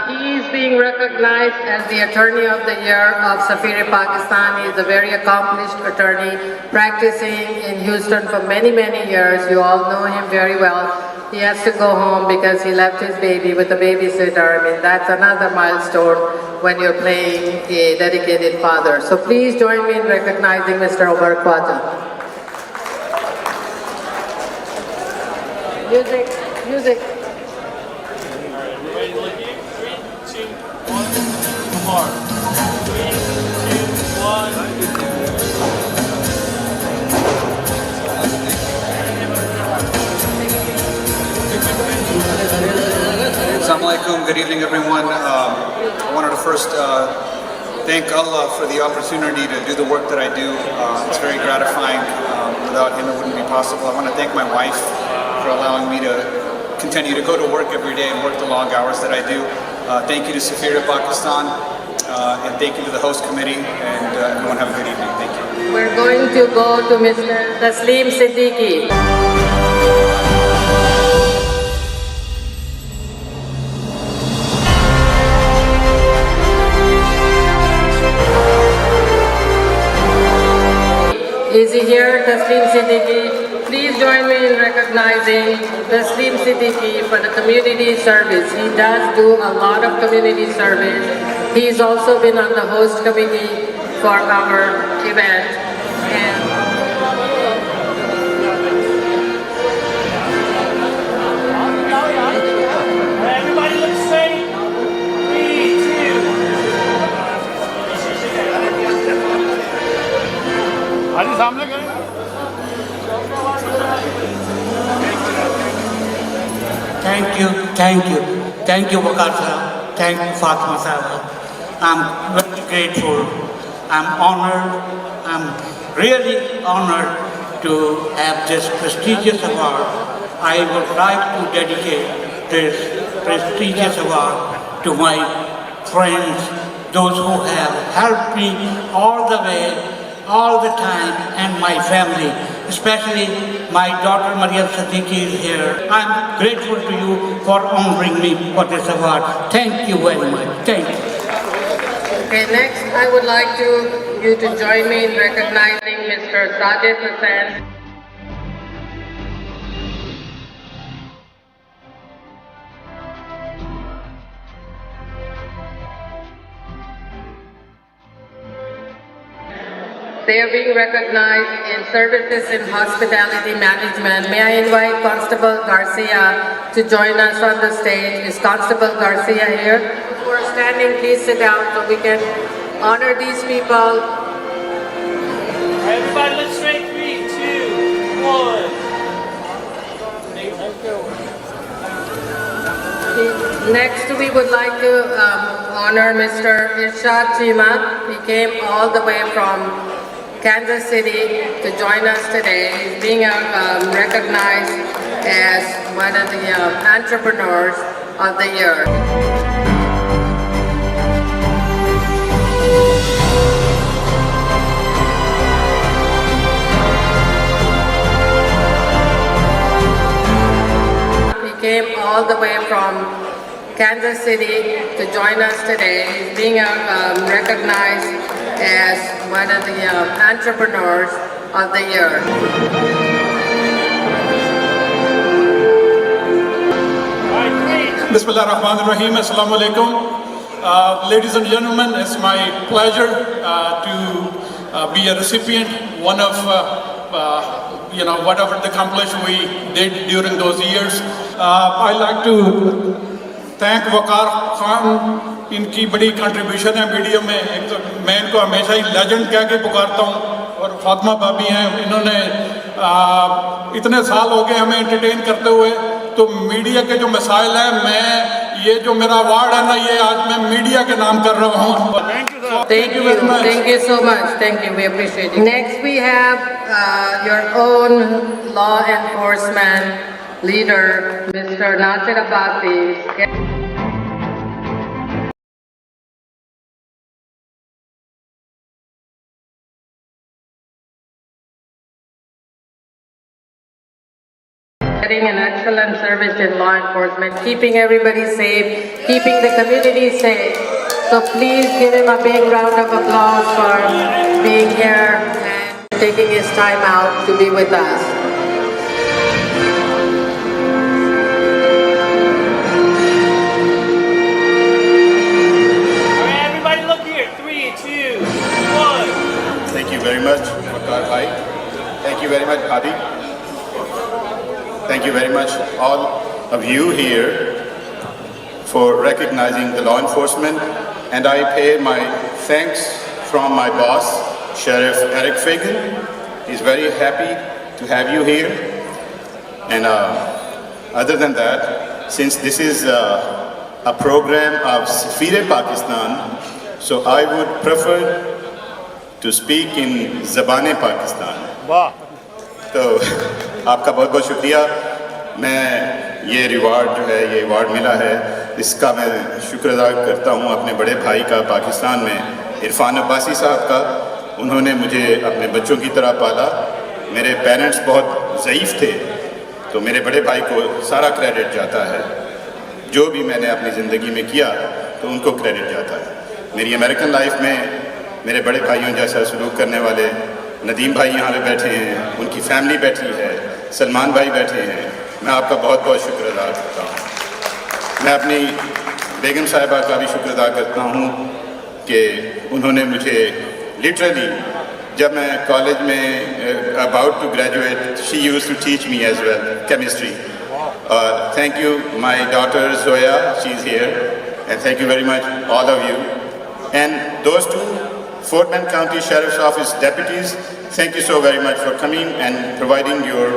he is being recognized as the Attorney of the Year of Safir Pakistan. He is a very accomplished attorney practicing in Houston for many, many years. You all know him very well. He has to go home because he left his baby with a babysitter. I mean, that's another milestone when you're playing a dedicated father. So please join me in recognizing Mr. Omar Khwaja. Music, music. Assalamu alaikum, good evening everyone. I wanted to first thank Allah for the opportunity to do the work that I do. It's very gratifying. Without him it wouldn't be possible. I want to thank my wife for allowing me to continue to go to work every day and work the long hours that I do. Thank you to Safir Pakistan, and thank you to the host committee, and everyone have a good evening. Thank you. We're going to go to Mr. Taslim Siddiqui. Is he here, Taslim Siddiqui? please join me in recognizing Taslim Siddiqui for the community service. He does do a lot of community service. He's also been on the host committee for our event. Everybody look straight. 3, 2. आजी सामने करें. Thank you, Waqar sir. Thank you, Fatima sir. I'm very grateful. I'm honored. I'm really honored to have this prestigious award. I would like to dedicate this prestigious award to my friends, those who have helped me all the way, all the time, and my family, especially my daughter Maryam Siddiqui is here. I'm grateful to you for honoring me for this award. Thank you very much. Thank you. Okay, next I would like you to join me in recognizing Mr. Sajid Hussain. They are being recognized in services in hospitality management. May I invite Constable Garcia to join us on the stage? Is Constable Garcia here? Who are standing, please sit down so we can honor these people. Everybody look straight. 3, 2, 1. Next, we would like to honor Mr. Irshad Chima. He came all the way from Kansas City to join us today. He's being recognized as one of the entrepreneurs of the year. He came all the way from Kansas City to join us today. He's being recognized as one of the entrepreneurs of the year. Bismillah ar-Rahman ar-Rahim. Assalamu alaikum. Ladies and gentlemen, it's my pleasure to be a recipient, one of whatever the accomplishment we did during those years. I'd like to thank Waqar Khan. इनकी बड़ी contribution है media में. एक तो मैं इनको हमेशा ही legend कह के पुकारता हूँ, और फातिमा भाभी हैं, इन्होंने इतने साल हो गए हमें एंटरटेन करते हुए. तो मीडिया के जो मसाइल हैं, मैं ये जो मेरा अवार्ड है ना, ये आज मैं मीडिया के नाम कर रहा हूँ. Thank you very much. Thank you so much. Thank you. We appreciate it. Next, we have your own law enforcement leader, Mr. Nasir Abbasi. An excellent service in law enforcement, keeping everybody safe, keeping the community safe. So please give him a big round of applause for being here and taking his time out to be with us. All right, everybody look here. 3, 2, 1. Thank you very much, Waqar Bhai. Thank you very much, Hadi. Thank you very much, all of you here, for recognizing the law enforcement. And I pay my thanks from my boss, Sheriff Eric Fagan. He's very happy to have you here. And other than that, since this is a program of Safir Pakistan, so I would prefer to speak in Zabane Pakistan. Wow. तो आपका बहुत बहुत शुक्रिया. मैं ये reward जो है, ये अवार्ड मिला है, इसका मैं शुक्र अदा करता हूँ अपने बड़े भाई का पाकिस्तान में, इरफान अब्बासी साहब का. उन्होंने मुझे अपने बच्चों की तरह पाला. मेरे पेरेंट्स बहुत ज़ईफ़ थे, तो मेरे बड़े भाई को सारा क्रेडिट जाता है. जो भी मैंने अपनी ज़िंदगी में किया तो उनको क्रेडिट जाता है. मेरी अमेरिकन लाइफ में मेरे बड़े भाइयों जैसा सलूक करने वाले नदीम भाई यहाँ पे बैठे हैं, उनकी फैमिली बैठी है, सलमान भाई बैठे हैं, मैं आपका बहुत बहुत शुक्र अदा करता हूँ। मैं अपनी बेगम साहिबा का भी शुक्र अदा करता हूँ कि उन्होंने मुझे लिटरली, जब मैं कॉलेज में about to graduate, she used to teach me as well chemistry. Thank you, my daughter Zoya, she's here, and thank you very much, all of you. And those two Fort Bend County Sheriff's Office deputies, thank you so very much for coming and providing your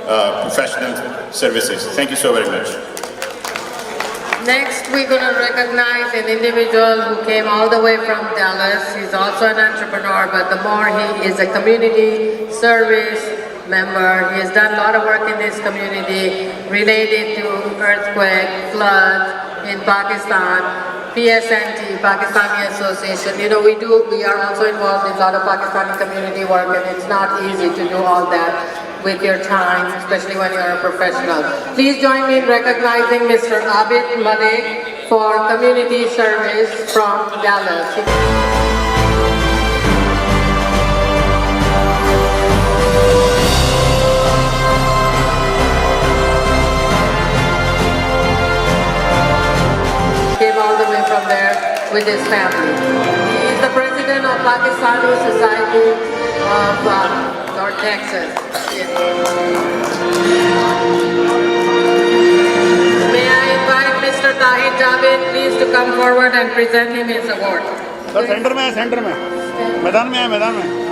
professional services. Thank you so very much. Next, we're going to recognize an individual who came all the way from Dallas. He's also an entrepreneur, but the more he is a community service member. He has done a lot of work in this community related to earthquake, flood in Pakistan, PSNT, Pakistani Association. You know, we are also involved in a lot of Pakistani community work, and it's not easy to do all that with your time, especially when you're a professional. Please join me in recognizing Mr. Abid Malik for community service from Dallas. Came all the way from there with his family. He is the president of Pakistani Society of North Texas. May I invite Mr. Tahir Javed, please, to come forward and present him his award. Sir centre में मैदान में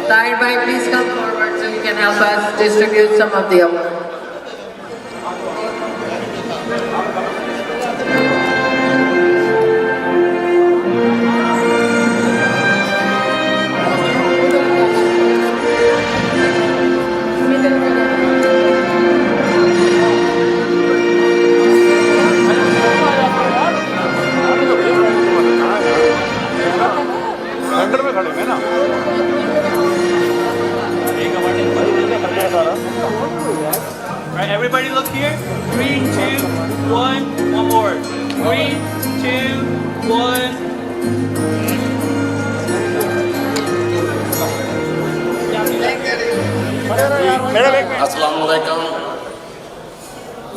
Tahir bhai, please come forward so you can help us distribute some of the award. Centre में खड़े हैं ना. Right, everybody look here. 3, 2, 1. One more. 3, 2, 1. अस्सलामुअलैकुम.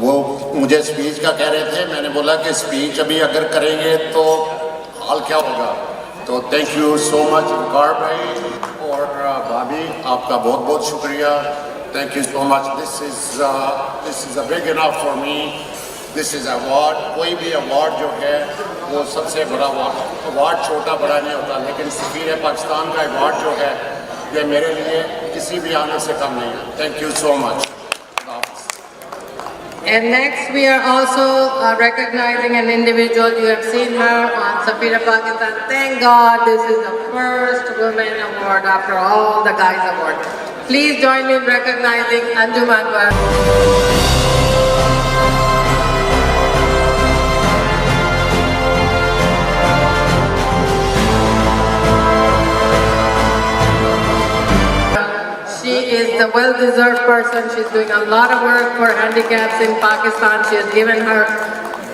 वो मुझे स्पीच का कह रहे थे, मैंने बोला कि स्पीच अभी अगर करेंगे तो हाल क्या होगा. तो थैंक यू सो मच वकार भाई और भाभी, आपका बहुत बहुत शुक्रिया. Thank you so much. This is a big enough for me. This is award. कोई भी अवार्ड जो है वो सबसे बड़ा अवार्ड छोटा बड़ा नहीं होता, लेकिन सफीर पाकिस्तान का अवार्ड जो है ये मेरे लिए किसी भी आने से कम नहीं है. Thank you so much. And next, we are also recognizing an individual. You have seen her on Safira Pakistan. Thank God this is the first women award after all the guys award. Please join me in recognizing Anjum Anwar. She is the well-deserved person. She's doing a lot of work for handicaps in Pakistan. She has given her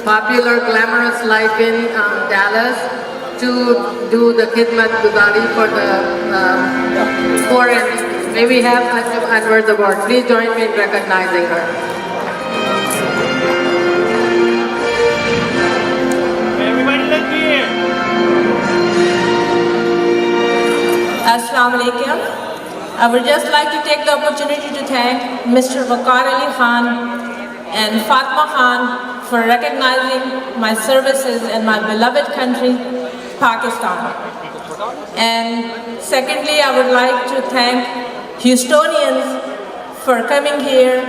popular, glamorous life in Dallas to do the khidmat guzari for the poor. And may we have Anjum Anwar's award. Please join me in recognizing her. Everybody look here. Assalamu alaikum. I would just like to take the opportunity to thank Mr. Waqar Ali Khan and Fatma Khan for recognizing my services in my beloved country, Pakistan. And secondly, I would like to thank Houstonians for coming here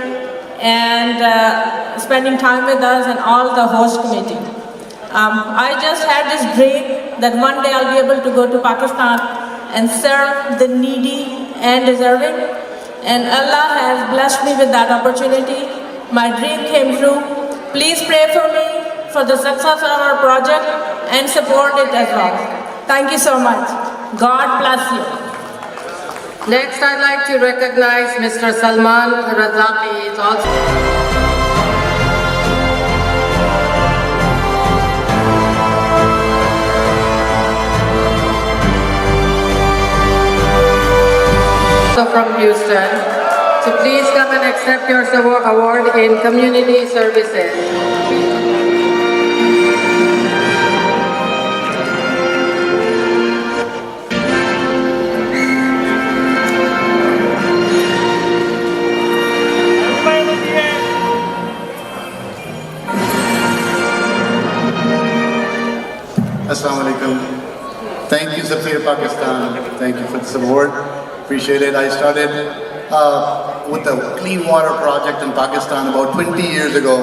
and spending time with us and all the host committee. I just had this dream that one day I'll be able to go to Pakistan and serve the needy and deserving, and Allah has blessed me with that opportunity. My dream came true. Please pray for me for the success of our project and support it as well. Thank you so much. God bless you. Next, I'd like to recognize Mr. Salman Razaki. He's also from Houston. So please come and accept accept your award in community services. Assalamu alaikum. Thank you, Safir Pakistan. Thank you for this award. Appreciate it. I started with the clean water project in Pakistan about 20 years ago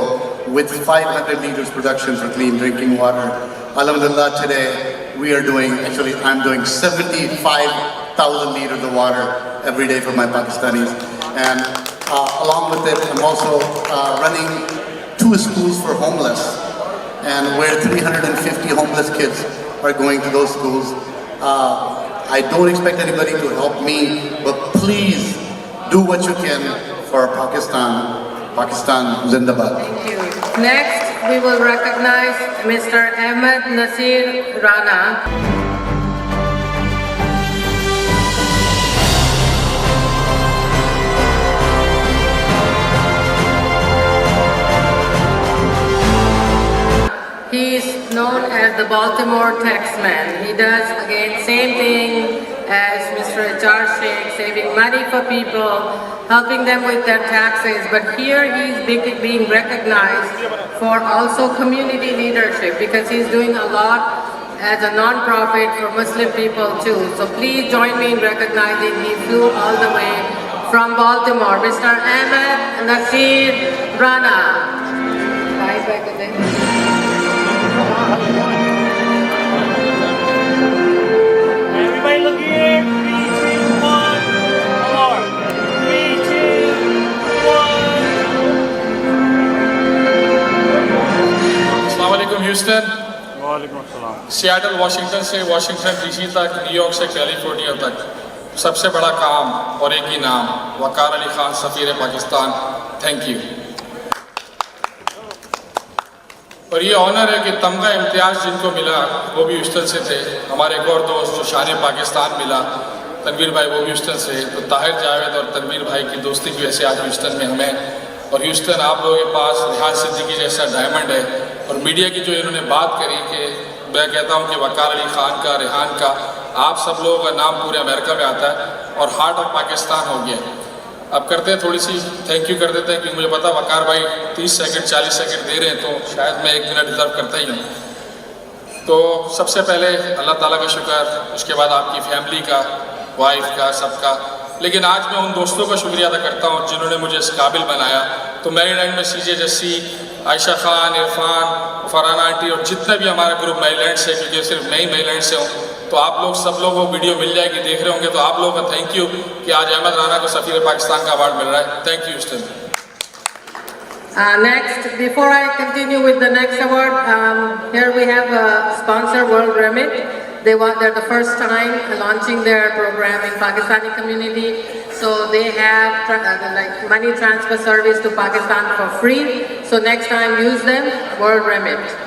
with 500 liters production for clean drinking water. Alhamdulillah, today we are doing, actually I'm doing 75,000 liters of water every day for my Pakistanis. And along with it, I'm also running 2 schools for homeless, and where 350 homeless kids are going to those schools. I don't expect anybody to help me, but please do what you can for Pakistan. Pakistan Zindabad. Thank you. Next, we will recognize Mr. Ahmed Nasir Rana. He's known as the Baltimore Taxman. He does, again, same thing as Mr. H.R. Sheikh, saving money for people, helping them with their taxes. But here he's being recognized for also community leadership, because he's doing a lot as a non-profit for Muslim people too. So please join me in recognizing he flew all the way from Baltimore, Mr. Ahmed Nasir Rana. Everybody look here. 3, 2, 1. More. 3, 2, 1. अस्सलाम वालेकुम Houston. वालेकुम अस्सलाम। Seattle Washington से Washington DC तक, New York से California तक, सबसे बड़ा काम और एक ही नाम, वकार अली खान सफ़ीर पाकिस्तान। Thank you. और ये ऑनर है कि तमगा इम्तियाज़ जिनको मिला वो भी ह्यूस्टन से थे। हमारे एक और दोस्त जो शान पाकिस्तान मिला, तनवीर भाई, वो भी ह्यूस्टन से। तो ताहिर जावेद और तनवीर भाई की दोस्ती की वजह से आज ह्यूस्टन में हमें, और ह्यूस्टन आप लोगों के पास रिहाज सिद्दीकी जैसा डायमंड है। और मीडिया की जो इन्होंने बात करी कि मैं कहता हूँ कि वकार अली खान का, रेहान का, आप सब लोगों का नाम पूरे अमेरिका में आता है और हार्ट ऑफ पाकिस्तान हो गया। अब करते हैं थोड़ी सी थैंक यू कर देते हैं, क्योंकि मुझे पता वकार भाई 30 सेकंड 40 सेकंड दे रहे हैं, तो शायद मैं 1 मिनट डिज़र्व करता ही हूँ। तो सबसे पहले अल्लाह ताला का शुक्र, उसके बाद आपकी फैमिली का, वाइफ का, सबका। लेकिन आज मैं उन दोस्तों का शुक्रिया अदा करता हूँ जिन्होंने मुझे इस काबिल बनाया। तो मैरीलैंड में सीजे जस्सी, आयशा खान, इरफान, फरहाना आंटी और जितना भी हमारा ग्रुप मैरीलैंड से, क्योंकि सिर्फ मैं ही मैरीलैंड से हूँ, तो आप लोग सब लोग वो वीडियो मिल जाएगी, देख रहे होंगे। तो आप लोगों का थैंक यू कि आज अहमद राना को सफ़ीर पाकिस्तान का अवार्ड मिल रहा है। Thank you Houston. Next, before I continue with the next award, here we have a sponsor, World Remit. They're the first time launching their program in Pakistani community, so they have like money transfer service to Pakistan for free. So next time, use them, World Remit.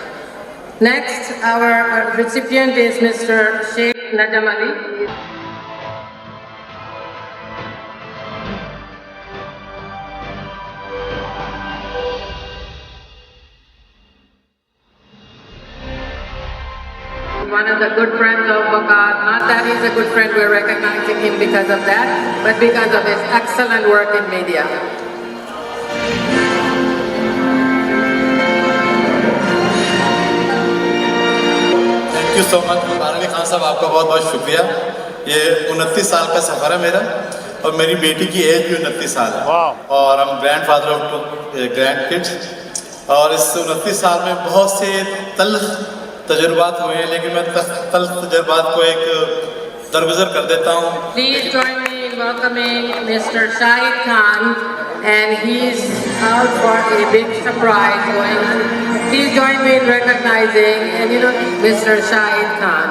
Next, our recipient is Mr. Sheikh Najam Ali. One of the good friends of Wakar. Not that he's a good friend, we're recognizing him because of that, but because of his excellent work in media. Thank you so much Waqar Ali Khan साहब, आपका बहुत बहुत शुक्रिया। ये 29 साल का सफ़र है मेरा, और मेरी बेटी की एज भी 29 साल है, और हम grand father of 2 grand kids. और इस 29 साल में बहुत से तल्ख तजुर्बात हुए हैं, लेकिन मैं तल्ख तजुर्बात को एक दरगुजर कर देता हूँ। Please join me in welcoming Mr. Shahid Khan, and he's out for a big surprise going on. Please join me in recognizing, and Mr. Shahid Khan.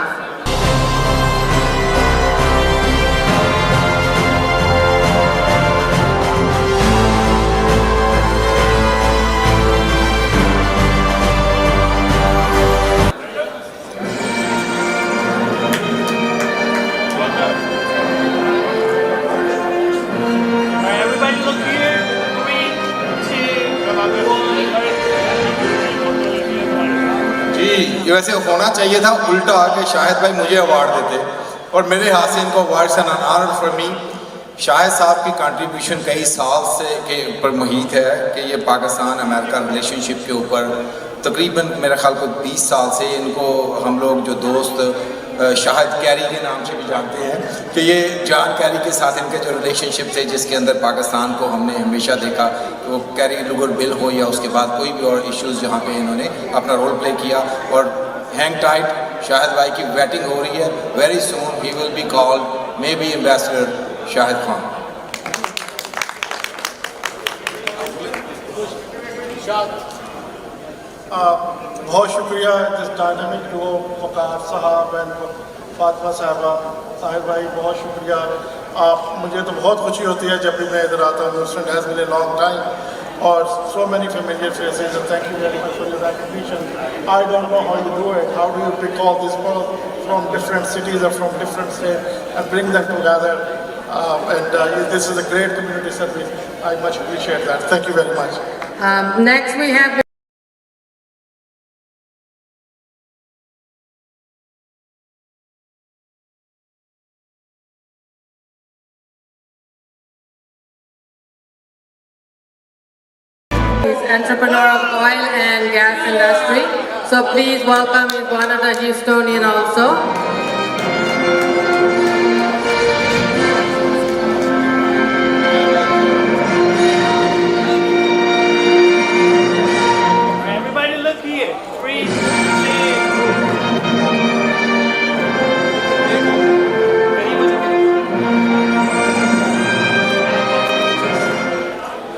Everybody look here. 3, ये वैसे होना चाहिए था उल्टा आके शाहिद भाई मुझे अवार्ड देते और मेरे हाथ से इनको award an honour for me. Shahid sahab की कंट्रीब्यूशन कई साल से के ऊपर मुहित है कि ये पाकिस्तान अमेरिका रिलेशनशिप के ऊपर तकरीबन मेरे ख्याल को 20 साल से इनको हम लोग जो दोस्त शाहिद कैरी के नाम से भी जानते हैं कि ये जॉन कैरी के साथ इनके जो रिलेशनशिप थे जिसके अंदर पाकिस्तान को हमने हमेशा देखा कि वो कैरी लुगर बिल हो या उसके बाद कोई भी और इश्यूज़ जहाँ पे इन्होंने अपना रोल प्ले किया। और हैंग टाइट, शाहिद भाई की बैटिंग हो रही है, very soon he will be called may be ambassador Shahid Khan. बहुत शुक्रिया दिस डायनामिक डुओ वकार साहब एंड फातिमा साहबा, साहिर भाई बहुत शुक्रिया। मुझे तो बहुत खुशी होती है जब भी मैं इधर आता हूँ। It has been a long time और so many familiar faces and thank you very much for your recognition. I don't know how you do it. How do you pick all these people from different cities or from different states and bring them together? This is a great community service. I much appreciate that. Thank you very much. Next we have entrepreneur of oil and gas industry. So please welcome one of the Houstonian also. Everybody look here. 3, 2.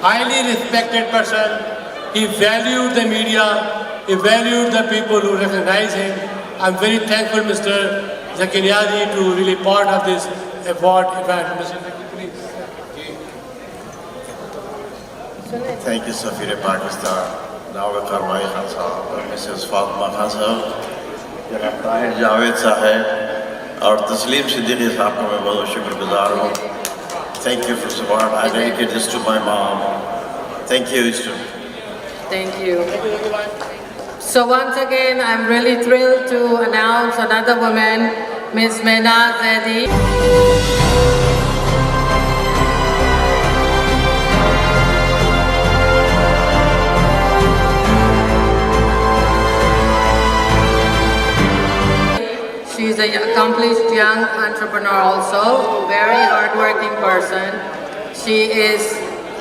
Highly respected person. He valued the media. He valued the people who recognize him. I'm very thankful, Mr. Zakariadi, to really part of this award event. Mr. Zakariadi, please. Thank you, Safir Pakistan, Nawab Karwai Khan Sahab, Mrs. Fatima Khan Sahab, Janab Tahir Javed Sahab, और तस्लीम सिद्दीकी साहब का मैं बहुत शुक्रगुजार हूँ। Thank you for support. I dedicate this to my mom. Thank you, Eastern. Thank you. So once again, I'm really thrilled to announce another woman, Ms. Mena Zaidi. She's an accomplished young entrepreneur also, very hardworking person. She is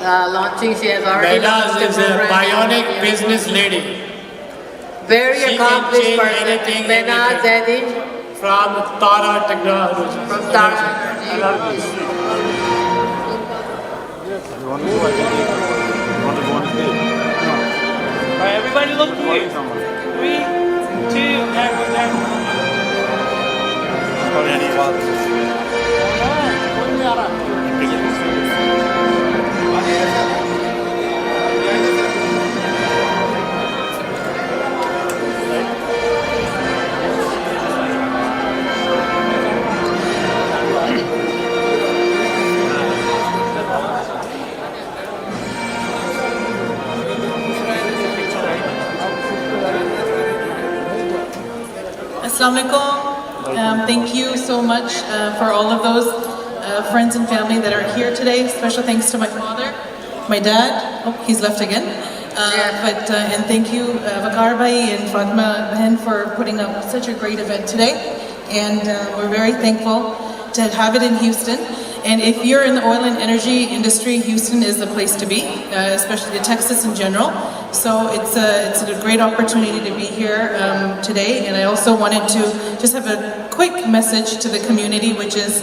launching, she has already launched Mena is a bionic business lady. Very She accomplished can change person. anything, Mena Zaidi. From Tara Technologies. From Tara. Alright, everybody look here. 3, 2, and Assalamu alaikum. Thank you so much for all of those friends and family that are here today. Special thanks to my father, my dad. Oh, he's left again. And thank you, Vakar Bhai and Fatima Bahen for putting up such a great event today. And we're very thankful to have it in Houston. And if you're in the oil and energy industry, Houston is the place to be, especially Texas in general. So it's a great opportunity to be here today. And I also wanted to just have a quick message to the community, which is,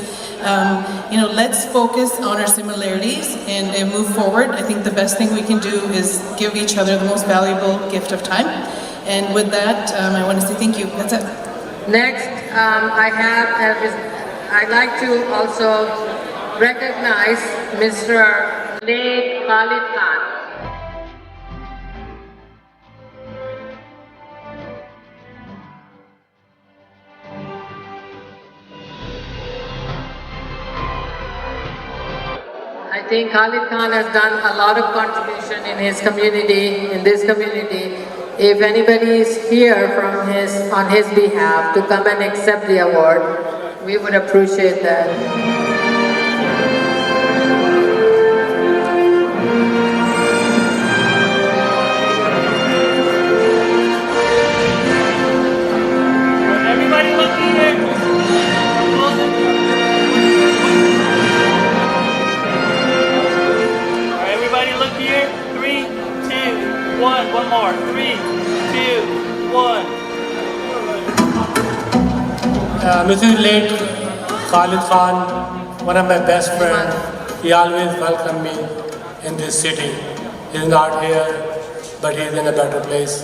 let's focus on our similarities and move forward. I think the best thing we can do is give each other the most valuable gift of time. And with that, I want to say thank you. That's it. Next, I'd like to also recognize Mr. Late Khalid Khan. I think Khalid Khan has done a lot of contribution in his community, in this community, if anybody is here on his behalf to come and accept the award, we would appreciate that. Everybody look here. All right, everybody look here. 3, 2, 1. One more. 3, 2, 1. Mr. late Khalid Khan, one of my best friends, he always welcomed me in this city. He's not here, but he's in a better place.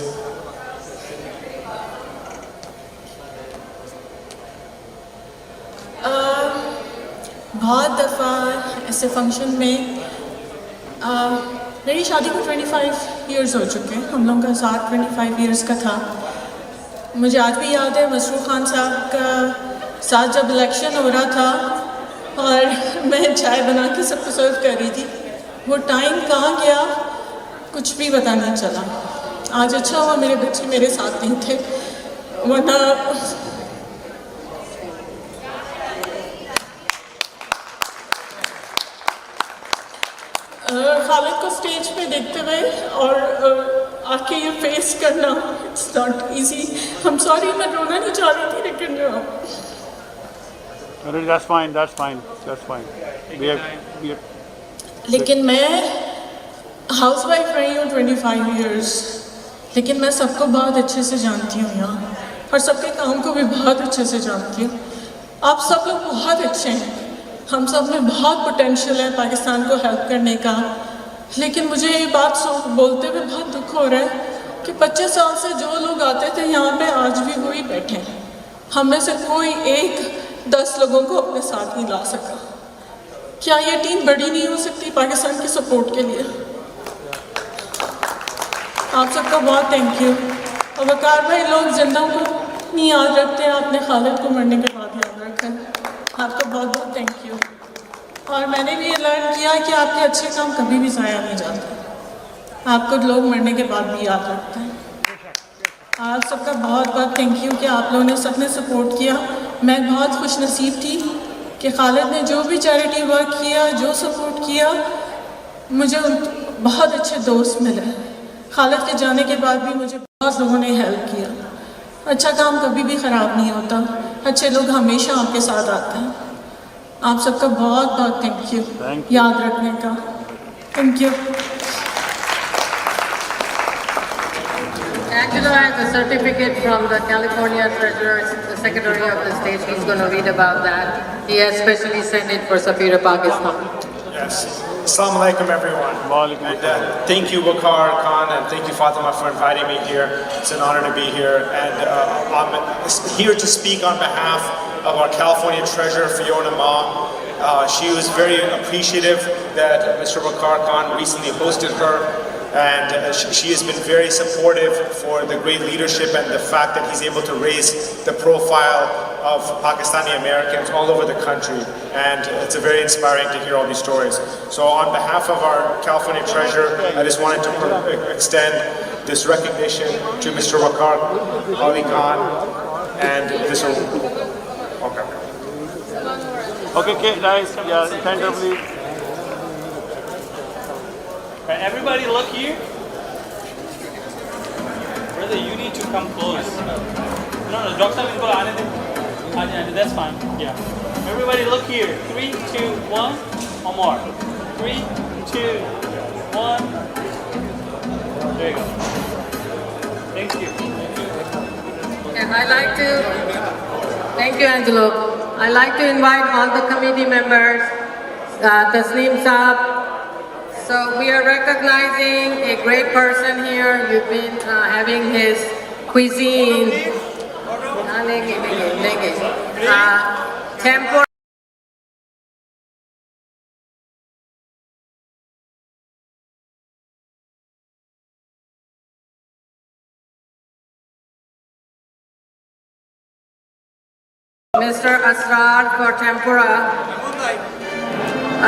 बहुत दफ़ा ऐसे function में मेरी शादी को 25 years हो चुके हैं, हम लोगों का साथ 25 इयर्स का था। मुझे आज भी याद है मसरूर खान साहब का साथ जब इलेक्शन हो रहा था और मैं चाय बना के सबको सर्व कर रही थी, वो टाइम कहाँ गया कुछ भी पता नहीं चला। आज अच्छा हुआ मेरे बच्चे मेरे साथ नहीं थे, वरना खालिद को स्टेज पे देखते हुए और आके ये फेस करना, it's not easy. I'm sorry, मैं रोना नहीं चाह रही थी लेकिन That's fine, that's fine, that's fine. लेकिन मैं हाउस वाइफ रही हूँ 25 इयर्स, लेकिन मैं सबको बहुत अच्छे से जानती हूँ यहाँ और सबके काम को भी बहुत अच्छे से जानती हूँ। आप सब लोग बहुत अच्छे हैं, हम सब में बहुत पोटेंशियल है पाकिस्तान को हेल्प करने का, लेकिन मुझे ये बात बोलते हुए बहुत दुख हो रहा है कि 25 साल से जो लोग आते थे यहाँ पे आज भी वही बैठे हैं। हम में से कोई 1-10 लोगों को अपने साथ नहीं ला सका। क्या ये टीम बड़ी नहीं हो सकती पाकिस्तान की सपोर्ट के लिए? आप सबका बहुत थैंक यू। और वकार भाई, लोग जिंदा को नहीं याद रखते, आपने खालिद को मरने के बाद याद रखा। आपका बहुत बहुत थैंक यू। और मैंने भी ये लर्न किया कि आपके अच्छे काम कभी भी ज़ाया नहीं जाते, आपको लोग मरने के बाद भी याद रखते हैं। आप सबका बहुत बहुत थैंक यू कि आप लोगों ने सबने सपोर्ट किया। मैं बहुत खुश नसीब थी कि खालिद ने जो भी चैरिटी वर्क किया, जो सपोर्ट किया, मुझे बहुत अच्छे दोस्त मिले। खालिद के जाने के बाद भी मुझे बहुत लोगों ने हेल्प किया। अच्छा काम कभी भी ख़राब नहीं होता, अच्छे लोग हमेशा आपके साथ आते हैं। आप सबका बहुत बहुत थैंक यू याद रखने का। Thank you. Angelo has a certificate from the California Treasurer, the Secretary of the State. He's going to read about that. He has specially sent it for Safira Pakistan. Yes. Assalamu alaikum everyone. And thank you Waqar Khan and thank you Fatima for inviting me here. It's an honor to be here, and I'm here to speak on behalf of our California Treasurer Fiona Ma. She was very appreciative that Mr. Waqar Khan recently hosted her, and she has been very supportive for the great leadership and the fact that he's able to raise the profile of Pakistani Americans all over the country, and it's very inspiring to hear all these stories. So on behalf of our California Treasurer, I just wanted to extend this recognition to Mr. Waqar Ali Khan and this. Okay, guys, yeah, center please. Right, everybody look here. Brother, you need to come close. No, Doctor will go on it. That's fine. Yeah. Everybody look here. 3, 2, 1. One more. 3, 2, 1. There you go. Thank you. And thank you, Angelo. I'd like to invite all the committee members, Tasneem Saab. So we are recognizing a great person here. You've been having his cuisine. Tempura. Mr. Asrar for tempura.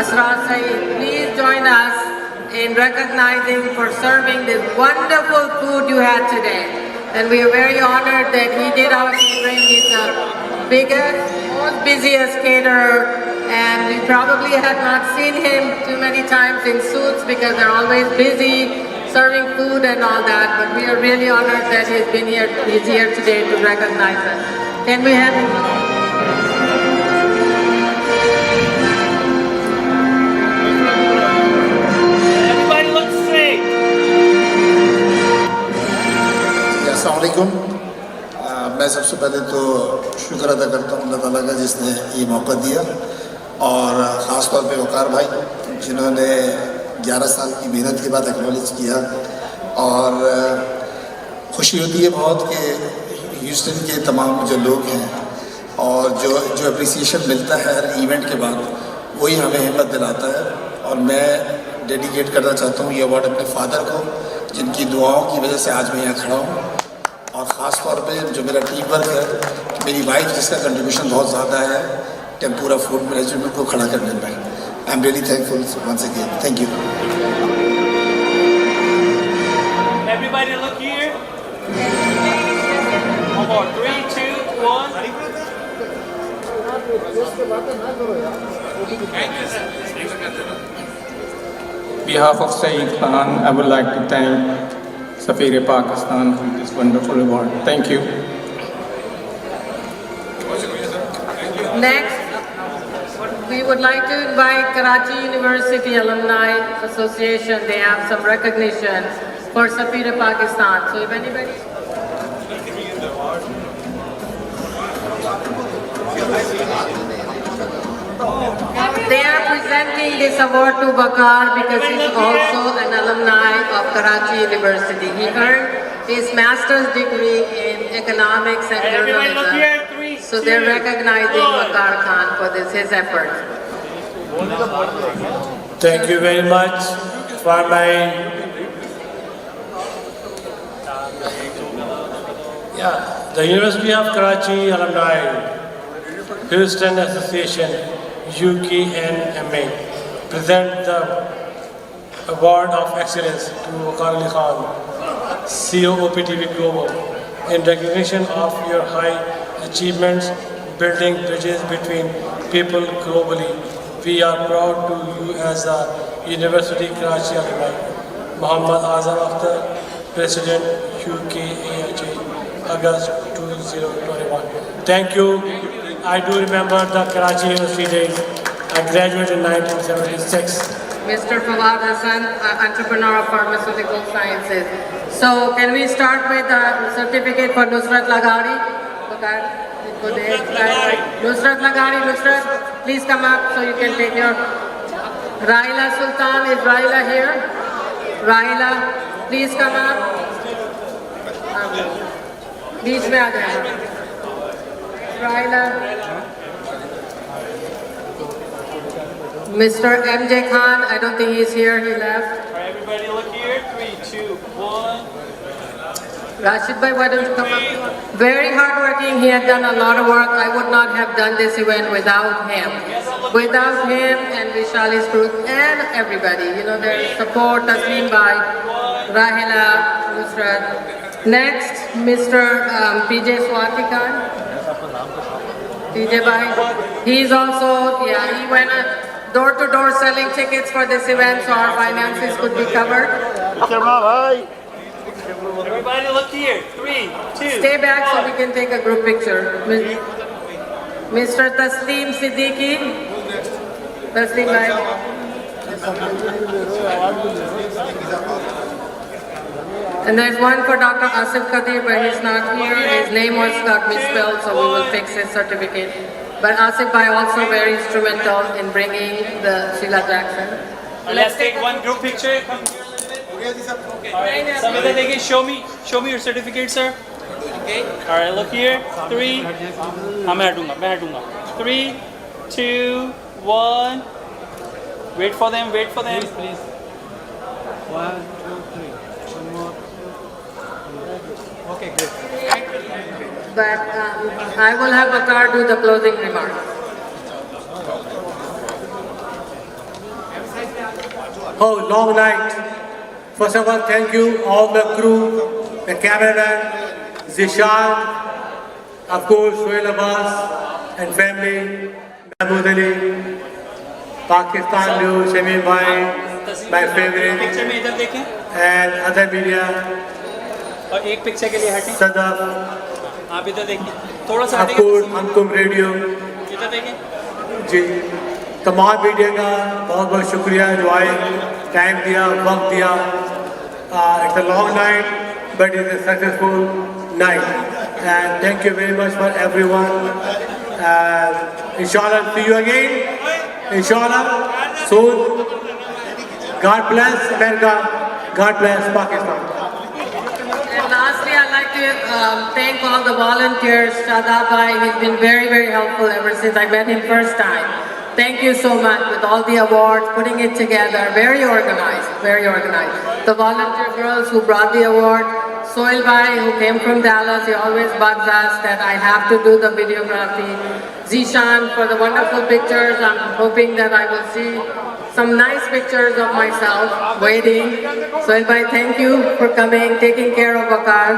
Asrar Saeed, please join us in recognizing for serving this wonderful food you had today. And we are very honored that he did our catering. He's the biggest, most busiest caterer, and we probably have not seen him too many times in suits because they're always busy serving food and all that. But we are really honored that he's here today to recognize us. Can we have him? Everybody look straight. अस्सलाम वालेकुम। मैं सबसे पहले तो शुक्र अदा करता हूँ अल्लाह ताला का जिसने ये मौका दिया, और ख़ास तौर पे वकार भाई जिन्होंने 11 साल की मेहनत के बाद एक्नॉलेज किया। और खुशी होती है बहुत कि ह्यूस्टन के तमाम जो लोग हैं और जो अप्रिसिएशन मिलता है हर इवेंट के बाद, वही हमें हिम्मत दिलाता है। और मैं डेडिकेट करना चाहता हूँ ये अवार्ड अपने फादर को, जिनकी दुआओं की वजह से आज मैं यहाँ खड़ा हूँ। और ख़ास तौर पे जो मेरा टीम वर्क है, मेरी वाइफ जिसका कंट्रीब्यूशन बहुत ज़्यादा है टेम्पूरा फूड मैनेजमेंट को खड़ा करने में। I am really thankful once again, thank you. Everybody look here. One more. 3, 2, 1. behalf of Saeed Khan, I would like to thank Safir Pakistan for this wonderful award. Thank you. Next, we would like to invite Karachi University Alumni Association. They have some recognition for Safir Pakistan. So if anybody... They are presenting this award to Bakar because he's also an alumni of Karachi University. He earned his master's degree in economics and journalism. So they're recognizing Bakar Khan for his efforts. Thank you very much for my the University of Karachi Alumni Houston Association UKNMA present the Award of Excellence to Waqar Ali Khan, CEO OpTv Global, in recognition of your high achievements building bridges between people globally. We are proud to you as the University Karachi Alumni. Muhammad Azam Akhtar, President UKAHA, August 2021. Thank you. I do remember the Karachi University days. I graduated in 1976. Mr. Fawad Hassan, entrepreneur of pharmaceutical sciences. So can we start with the certificate for Nusrat Laghari? Nusrat Laghari, Nusrat, please come up so you can take your... Raila Sultan, is Raila here? Raila, please come up. बीच में आ जाएगा Raila Mr. MJ Khan, I don't think he's here, he left. Alright, everybody look here. 3, 2, 1. Rashid bhai, why don't you come up? Very hardworking, he had done a lot of work. I would not have done this event without him. Without him and Vishali's group and everybody. You know, their support, Tasneem bhai, Rahila, Nusrat. Next, Mr. PJ Swati Khan. PJ bhai. He's also, he went door-to-door selling tickets for this event so our finances could be covered. Everybody look here. 3, 2. Stay back so we can take a group picture. Mr. Taslim Siddiqui. Taslim bhai. And there's one for Dr. Asif Qadir, but he's not here. His name got misspelled, so we will fix his certificate. But Asif bhai also very instrumental in bringing the Sheila Jackson. Let's take one group picture. Come here a little bit. Alright, Samita Degi, show me your certificate, sir. Okay. Alright, look here. 3. मैं हटूंगा. 3, 2, 1. Wait for them. Please. 1, 2, 3. One more. Okay, great. But I will have Bakar do the closing remarks. Oh, long night. First of all, thank you, all the crew, the cameraman, Zishan, of course, Sohail Abbas and family, Mahmoud Ali, Pakistan News, Shamim Bhai, my favorite, picture में इधर देखें and other media, और एक picture के लिए हटें Sadaf, आप इधर देखिए थोड़ा सा of course, Ankum Radio, इधर देखें जी तमाम मीडिया का बहुत बहुत शुक्रिया जो आए टाइम दिया वक्त दिया it's a long night but it's a successful night and thank you very much for everyone इंशाल्लाह सी यू अगेन इंशाल्लाह soon God bless America God bless Pakistan. And lastly, I'd like to thank all the volunteers. Shadab Bhai, he's been very, very helpful ever since I met him first time. Thank you so much with all the awards, putting it together. Very organized, very organized. The volunteer girls who brought the award, Sohail Bhai, who came from Dallas, he always bugs us that I have to do the videography. Zishan for the wonderful pictures. I'm hoping that I will see some nice pictures of myself waiting. Sohail Bhai, thank you for coming, taking care of Wakar.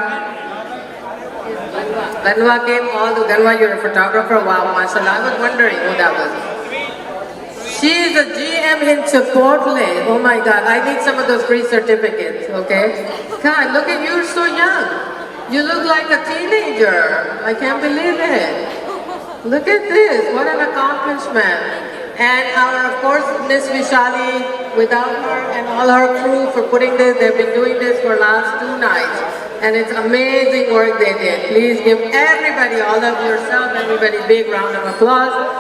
Ganwa came all the Ganwa, you're a photographer. Wow, mashallah. I was wondering who that was. She is a GM in Chipotle. Oh my God, I need some of those free certificates, okay? God, look at you, you're so young. You look like a teenager. I can't believe it. Look at this, what an accomplishment. And our, of course, Miss Vishali, without her and all her crew for putting this, they've been doing this for last 2 nights. And it's amazing work they did. Please give everybody, all of yourself, everybody, big round of applause.